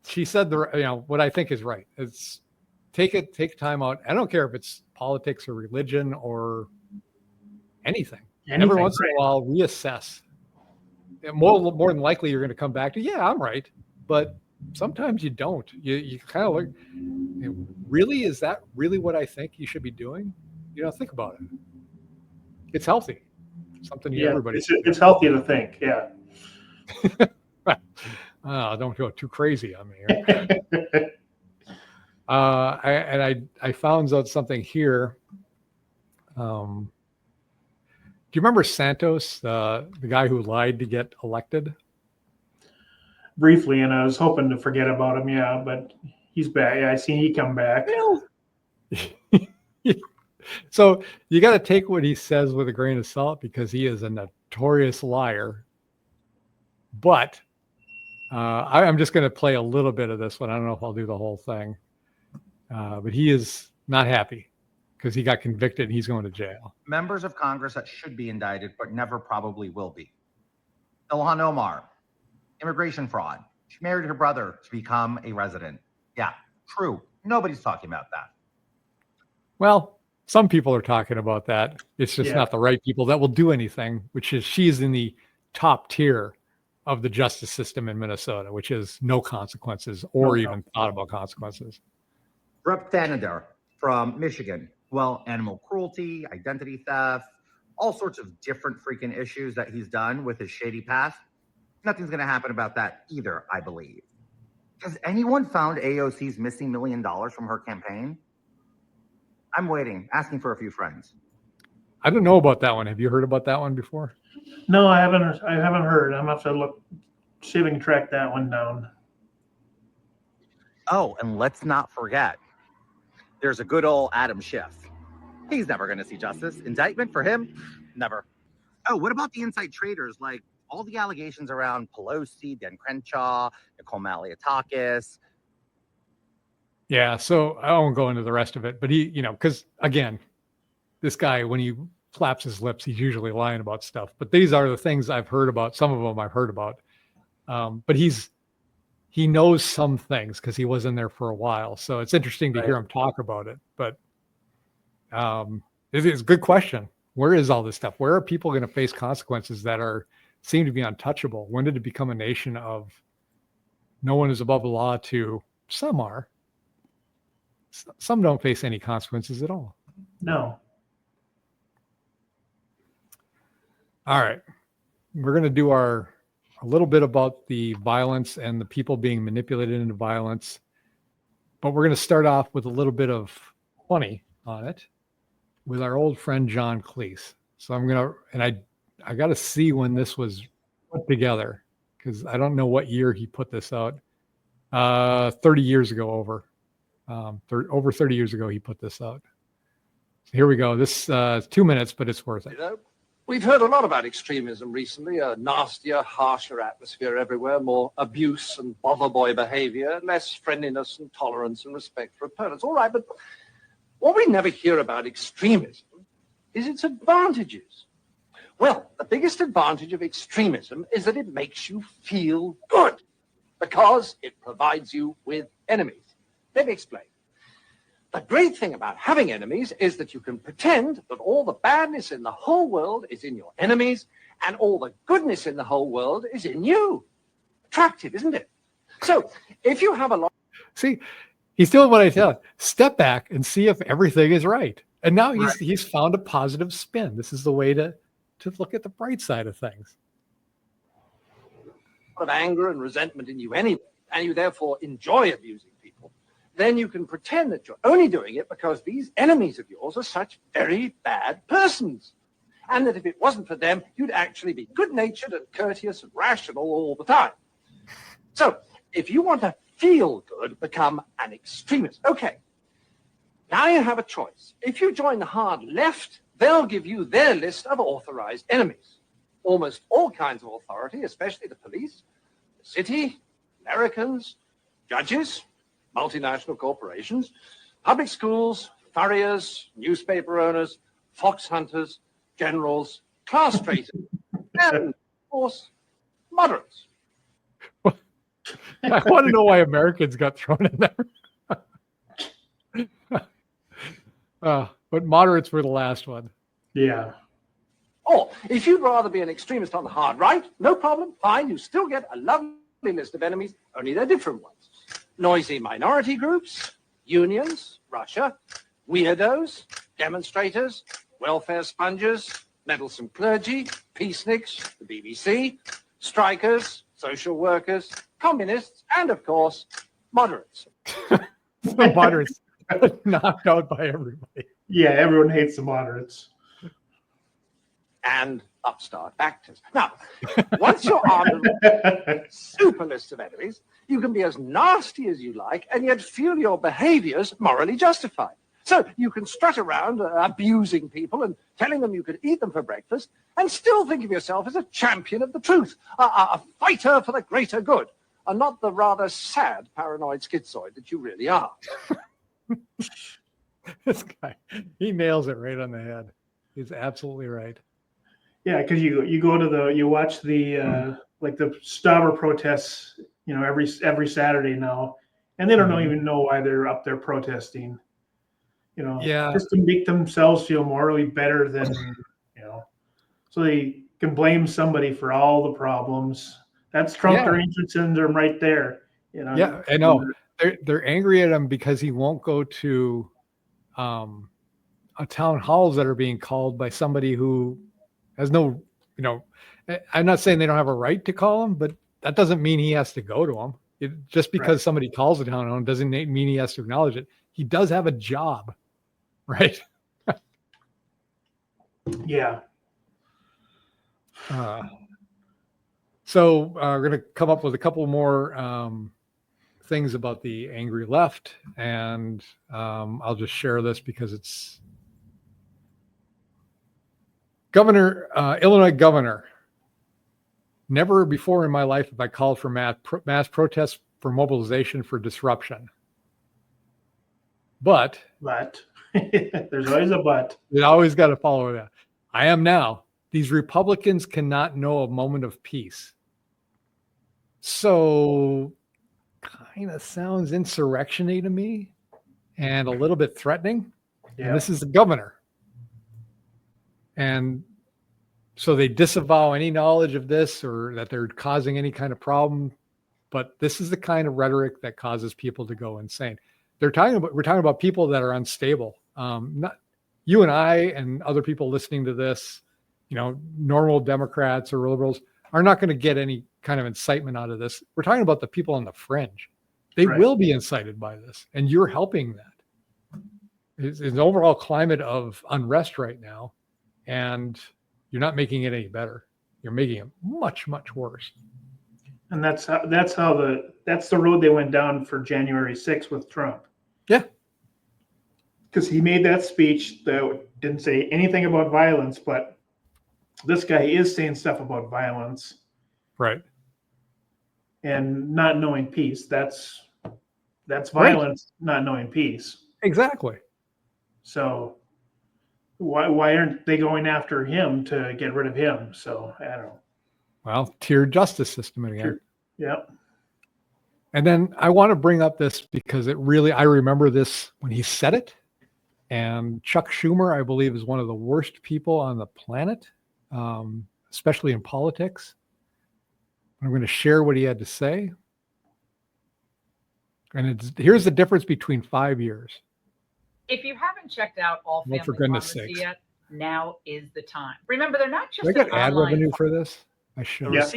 She said what I think is right. It's take time out. I don't care if it's politics or religion or anything. Every once in a while, reassess. And more than likely, you're going to come back to, yeah, I'm right. But sometimes you don't. You kind of like, really, is that really what I think you should be doing? Think about it. It's healthy. Something everybody. It's healthy to think. Yeah. Don't go too crazy on me here. I found out something here. Do you remember Santos, the guy who lied to get elected? Briefly, and I was hoping to forget about him. Yeah, but he's back. Yeah, I seen he come back. So you got to take what he says with a grain of salt because he is a notorious liar. But I'm just going to play a little bit of this one. I don't know if I'll do the whole thing. But he is not happy because he got convicted and he's going to jail. Members of Congress that should be indicted but never probably will be. Ilhan Omar, immigration fraud. She married her brother to become a resident. Yeah, true. Nobody's talking about that. Well, some people are talking about that. It's just not the right people that will do anything, which is she's in the top tier of the justice system in Minnesota, which is no consequences or even thought about consequences. Rep. Senator from Michigan. Well, animal cruelty, identity theft, all sorts of different freaking issues that he's done with his shady past. Nothing's going to happen about that either, I believe. Has anyone found AOC's missing $1 million from her campaign? I'm waiting, asking for a few friends. I don't know about that one. Have you heard about that one before? No, I haven't heard. I'm gonna have to see if we can track that one down. Oh, and let's not forget, there's a good old Adam Schiff. He's never going to see justice. Indictment for him? Never. Oh, what about the inside traders? Like all the allegations around Pelosi, Dan Crenshaw, Nicole Malliotakis. Yeah, so I won't go into the rest of it, but he, because again, this guy, when he flaps his lips, he's usually lying about stuff. But these are the things I've heard about. Some of them I've heard about. But he knows some things because he was in there for a while. So it's interesting to hear him talk about it. But it's a good question. Where is all this stuff? Where are people going to face consequences that seem to be untouchable? When did it become a nation of no one is above the law to some are? Some don't face any consequences at all. No. All right. We're going to do a little bit about the violence and the people being manipulated into violence. But we're going to start off with a little bit of funny on it with our old friend John Cleese. So I got to see when this was put together because I don't know what year he put this out. 30 years ago over 30 years ago, he put this out. So here we go. This is 2 minutes, but it's worth it. We've heard a lot about extremism recently, a nastier, harsher atmosphere everywhere, more abuse and bother boy behavior, less friendliness and tolerance and respect for opponents. All right, but What we never hear about extremism is its advantages. Well, the biggest advantage of extremism is that it makes you feel good because it provides you with enemies. Let me explain. The great thing about having enemies is that you can pretend that all the badness in the whole world is in your enemies and all the goodness in the whole world is in you. Attractive, isn't it? So if you have a lot... See, he's doing what I tell him. Step back and see if everything is right. And now he's found a positive spin. This is the way to look at the bright side of things. of anger and resentment in you anyway, and you therefore enjoy abusing people, then you can pretend that you're only doing it because these enemies of yours are such very bad persons. And that if it wasn't for them, you'd actually be good-natured and courteous and rational all the time. So if you want to feel good, become an extremist. Okay, now you have a choice. If you join the hard left, they'll give you their list of authorized enemies. Almost all kinds of authority, especially the police, the city, Americans, judges, multinational corporations, public schools, furriers, newspaper owners, fox hunters, generals, class traitors, and, of course, moderates. I want to know why Americans got thrown in there. But moderates were the last one. Yeah. Or if you'd rather be an extremist on the hard right, no problem, fine, you still get a lovely list of enemies, only they're different ones. Noisy minority groups, unions, Russia, weirdos, demonstrators, welfare sponges, meddlesome clergy, peaceniks, the BBC, strikers, social workers, communists, and of course, moderates. The moderates knocked out by everybody. Yeah, everyone hates the moderates. And upstart actors. Now, once you're on a super list of enemies, you can be as nasty as you like and yet feel your behaviors morally justified. So you can strut around abusing people and telling them you could eat them for breakfast and still think of yourself as a champion of the truth, a fighter for the greater good, and not the rather sad paranoid schizoid that you really are. This guy, he nails it right on the head. He's absolutely right. Yeah, because you watch the like the Stauber protests, every Saturday now, and they don't even know why they're up there protesting. Just to make themselves feel morally better than, so they can blame somebody for all the problems. That's Trump derangement syndrome right there. Yeah, I know. They're angry at him because he won't go to town halls that are being called by somebody who has no, I'm not saying they don't have a right to call him, but that doesn't mean he has to go to them. Just because somebody calls a town hall doesn't mean he has to acknowledge it. He does have a job, right? Yeah. So we're going to come up with a couple more things about the angry left, and I'll just share this because it's Illinois governor. Never before in my life have I called for mass protests for mobilization for disruption. But there's always a but. You always got to follow that. I am now. These Republicans cannot know a moment of peace. So kind of sounds insurrection-y to me and a little bit threatening. Yeah. And this is the governor. And so they disavow any knowledge of this or that they're causing any kind of problem. But this is the kind of rhetoric that causes people to go insane. We're talking about people that are unstable. Not you and I and other people listening to this, normal Democrats or liberals are not going to get any kind of incitement out of this. We're talking about the people on the fringe. They will be incited by this, and you're helping that. It's an overall climate of unrest right now, and you're not making it any better. You're making it much, much worse. And that's the road they went down for January 6th with Trump. Yeah. Because he made that speech that didn't say anything about violence, but this guy is saying stuff about violence. Right. And not knowing peace. That's violence, not knowing peace. Exactly. So why aren't they going after him to get rid of him? So I don't know. Well, tiered justice system again. Yeah. And then I want to bring up this because I remember this when he said it. And Chuck Schumer, I believe, is one of the worst people on the planet, especially in politics. I'm going to share what he had to say. And here's the difference between 5 years. If you haven't checked out All Well, Family for goodness Pharmacy sakes. yet, now is the time. Remember, they're not just Do I get an ad online revenue for this? I should. Yeah.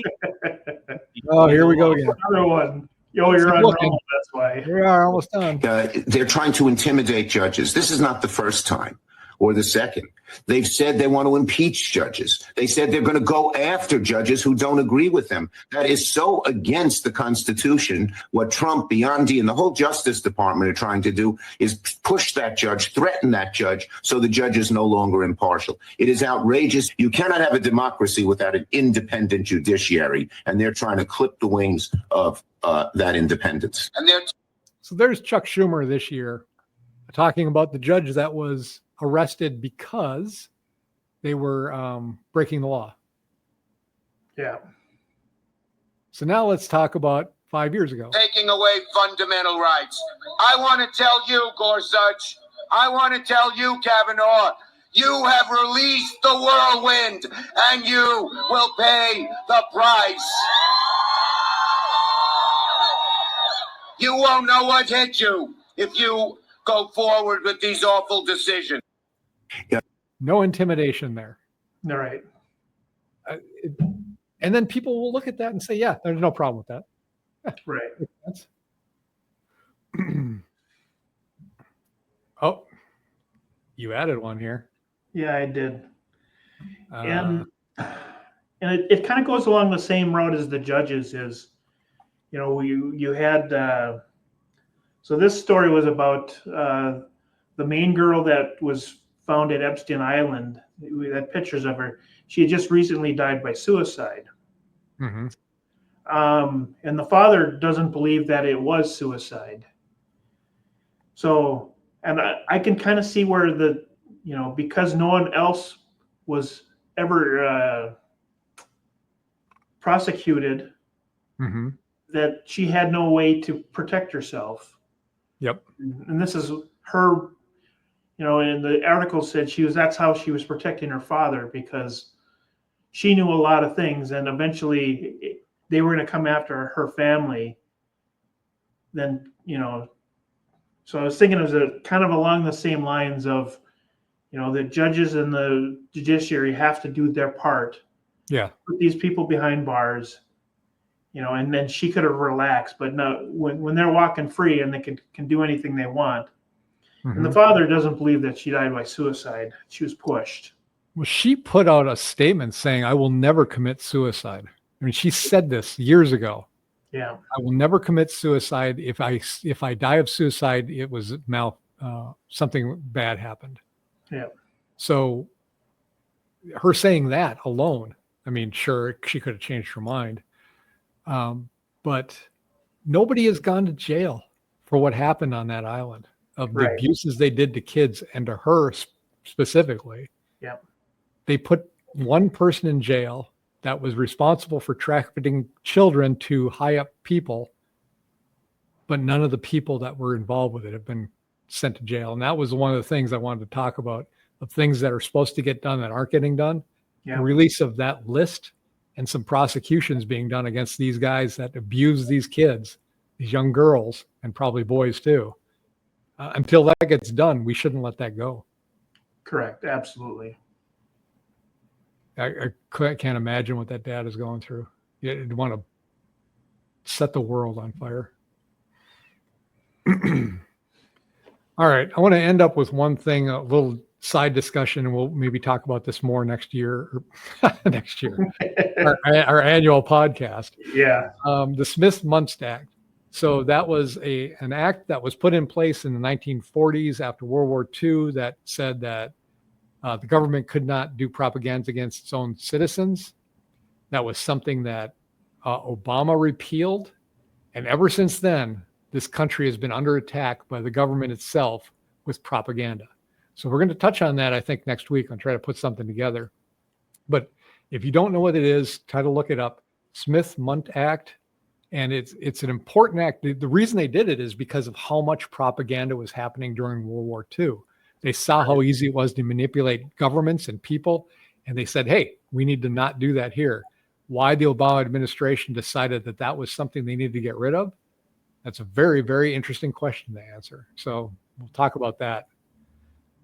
Oh, here we go again. Another one. You're on looking. roll, that's why. We are almost done. They're trying to intimidate judges. This is not the first time or the second. They've said they want to impeach judges. They said they're going to go after judges who don't agree with them. That is so against the Constitution. What Trump, Biondi, and the whole Justice Department are trying to do is push that judge, threaten that judge, so the judge is no longer impartial. It is outrageous. You cannot have a democracy without an independent judiciary, and they're trying to clip the wings of that independence. And So there's Chuck Schumer this year talking about the judge that was arrested because they were breaking the law. Yeah. So now let's talk about 5 years ago. Taking away fundamental rights. I want to tell you, Gorsuch, I want to tell you, Kavanaugh, you have released the whirlwind and you will pay the price. You won't know what hit you if you go forward with these awful decisions. No intimidation there. All right. And then people will look at that and say, yeah, there's no problem with that. Right. Oh, you added one here. Yeah, I did. And it kind of goes along the same route as the judges is, you had, so this story was about the main girl that was found at Epstein Island. We had pictures of her. She had just recently died by suicide. Mm-hmm. And the father doesn't believe that it was suicide. So, and I can kind of see where because no one else was ever prosecuted, mm-hmm. that she had no way to protect herself. Yep. And this is her, and the article said that's how she was protecting her father, because she knew a lot of things, and eventually they were going to come after her family. Then, so I was thinking it was kind of along the same lines of, the judges and the judiciary have to do their part. Yeah. Put these people behind bars, and then she could have relaxed, but no, when they're walking free and they can do anything they want. Mm-hmm. And the father doesn't believe that she died by suicide. She was pushed. Well, she put out a statement saying, I will never commit suicide. I mean, she said this years ago. Yeah. I will never commit suicide. If I die of suicide, it was something bad happened. Yeah. So her saying that alone, I mean, sure, she could have changed her mind. But nobody has gone to jail for what happened on that island, of the abuses they did to kids and to her specifically. Yeah. They put one person in jail that was responsible for trafficking children to high up people, but none of the people that were involved with it have been sent to jail. And that was one of the things I wanted to talk about, of things that are supposed to get done that aren't getting done. Yeah. The release of that list and some prosecutions being done against these guys that abuse these kids, these young girls, and probably boys too. Until that gets done, we shouldn't let that go. Correct. Absolutely. I can't imagine what that dad is going through. You'd want to set the world on fire. All right. I want to end up with one thing, a little side discussion, and we'll maybe talk about this more next year. Next year, our annual podcast. Yeah. The Smith-Mundt Act. So that was an act that was put in place in the 1940s after World War II that said that the government could not do propaganda against its own citizens. That was something that Obama repealed. And ever since then, this country has been under attack by the government itself with propaganda. So we're going to touch on that, I think, next week and try to put something together. But if you don't know what it is, try to look it up. Smith-Mundt Act. And it's an important act. The reason they did it is because of how much propaganda was happening during World War II. They saw how easy it was to manipulate governments and people. And they said, hey, we need to not do that here. Why the Obama administration decided that that was something they needed to get rid of? That's a very, very interesting question to answer. So we'll talk about that.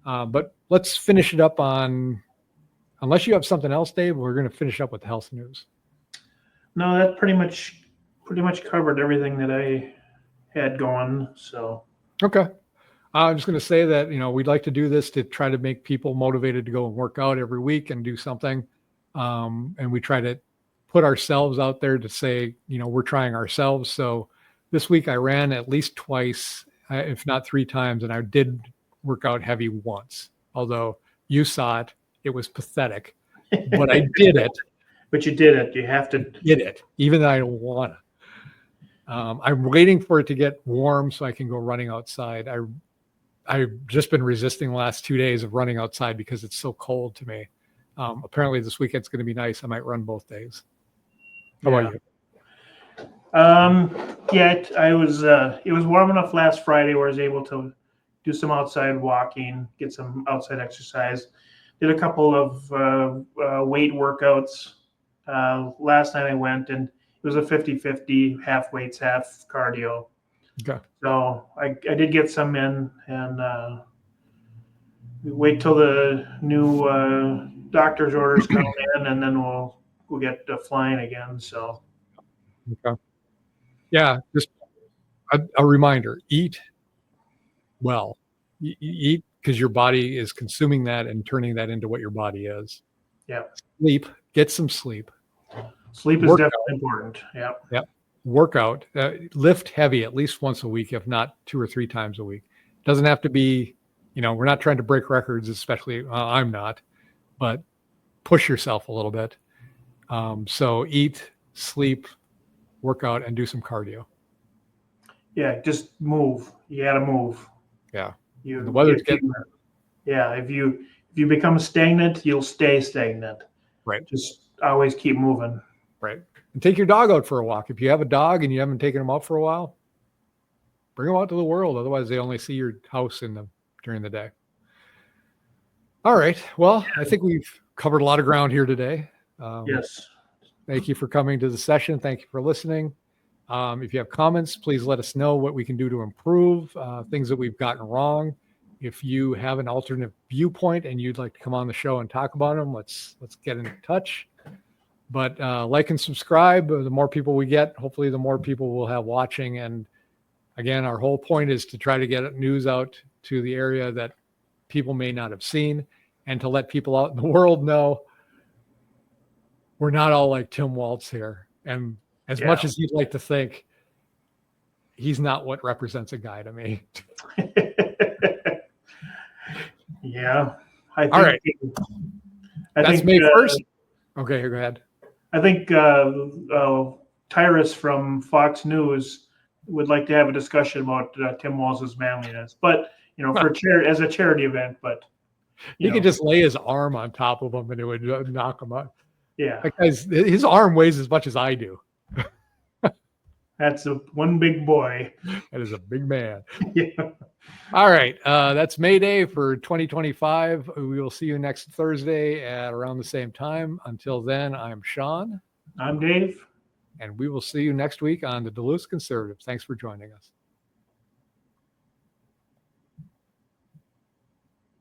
But let's finish it up on, unless you have something else, Dave, we're going to finish up with health news. No, that pretty much covered everything that I had going. So okay, I'm just going to say that we'd like to do this to try to make people motivated to go and work out every week and do something, and we try to put ourselves out there to say we're trying ourselves. So this week I ran at least twice, if not 3 times, and I did work out heavy once. Although you saw it, it was pathetic, but I did it. But you did it. You have to did it, even though I don't want to. I'm waiting for it to get warm so I can go running outside. I've just been resisting the last 2 days of running outside because it's so cold to me. Apparently this weekend's going to be nice. I might run both days. How about you? I was. It was warm enough last Friday where I was able to do some outside walking, get some outside exercise. Did a couple of weight workouts. Last night I went and it was a 50-50, half weights, half cardio. Okay. So I did get some in, and we wait till the new doctor's orders come in, and then we'll get flying again. So. Okay. Yeah, just a reminder: eat well. Eat because your body is consuming that and turning that into what your body is. Yeah. Sleep. Get some sleep. Sleep is definitely important. Yeah. Yep. Workout. Lift heavy at least once a week, if not 2 or 3 times a week. Doesn't have to be, we're not trying to break records, especially I'm not, but push yourself a little bit. So eat, sleep, workout, and do some cardio. Yeah, just move. You got to move. Yeah. The weather's getting. Yeah, if you become stagnant, you'll stay stagnant. Right. Just always keep moving. Right. And take your dog out for a walk. If you have a dog and you haven't taken him out for a while, bring him out to the world. Otherwise, they only see your house during the day. All right. Well, I think we've covered a lot of ground here today. Yes. Thank you for coming to the session. Thank you for listening. If you have comments, please let us know what we can do to improve, things that we've gotten wrong. If you have an alternate viewpoint and you'd like to come on the show and talk about them, let's get in touch. But like and subscribe. The more people we get, hopefully the more people we'll have watching. And again, our whole point is to try to get news out to the area that people may not have seen, and to let people out in the world know we're not all like Tim Waltz here. And as much as you'd like to think, he's not what represents a guy to me. Yeah. I think, all right. That's May 1st. Okay, go ahead. I think Tyrus from Fox News would like to have a discussion about Tim Walz's manliness, but as a charity event. But he could just lay his arm on top of him and it would knock him up. Yeah, because his arm weighs as much as I do. That's one big boy. That is a big man. Yeah. All right. That's May Day for 2025. We will see you next Thursday at around the same time. Until then, I'm Sean. I'm Dave. And we will see you next week on the Duluth Conservative. Thanks for joining us.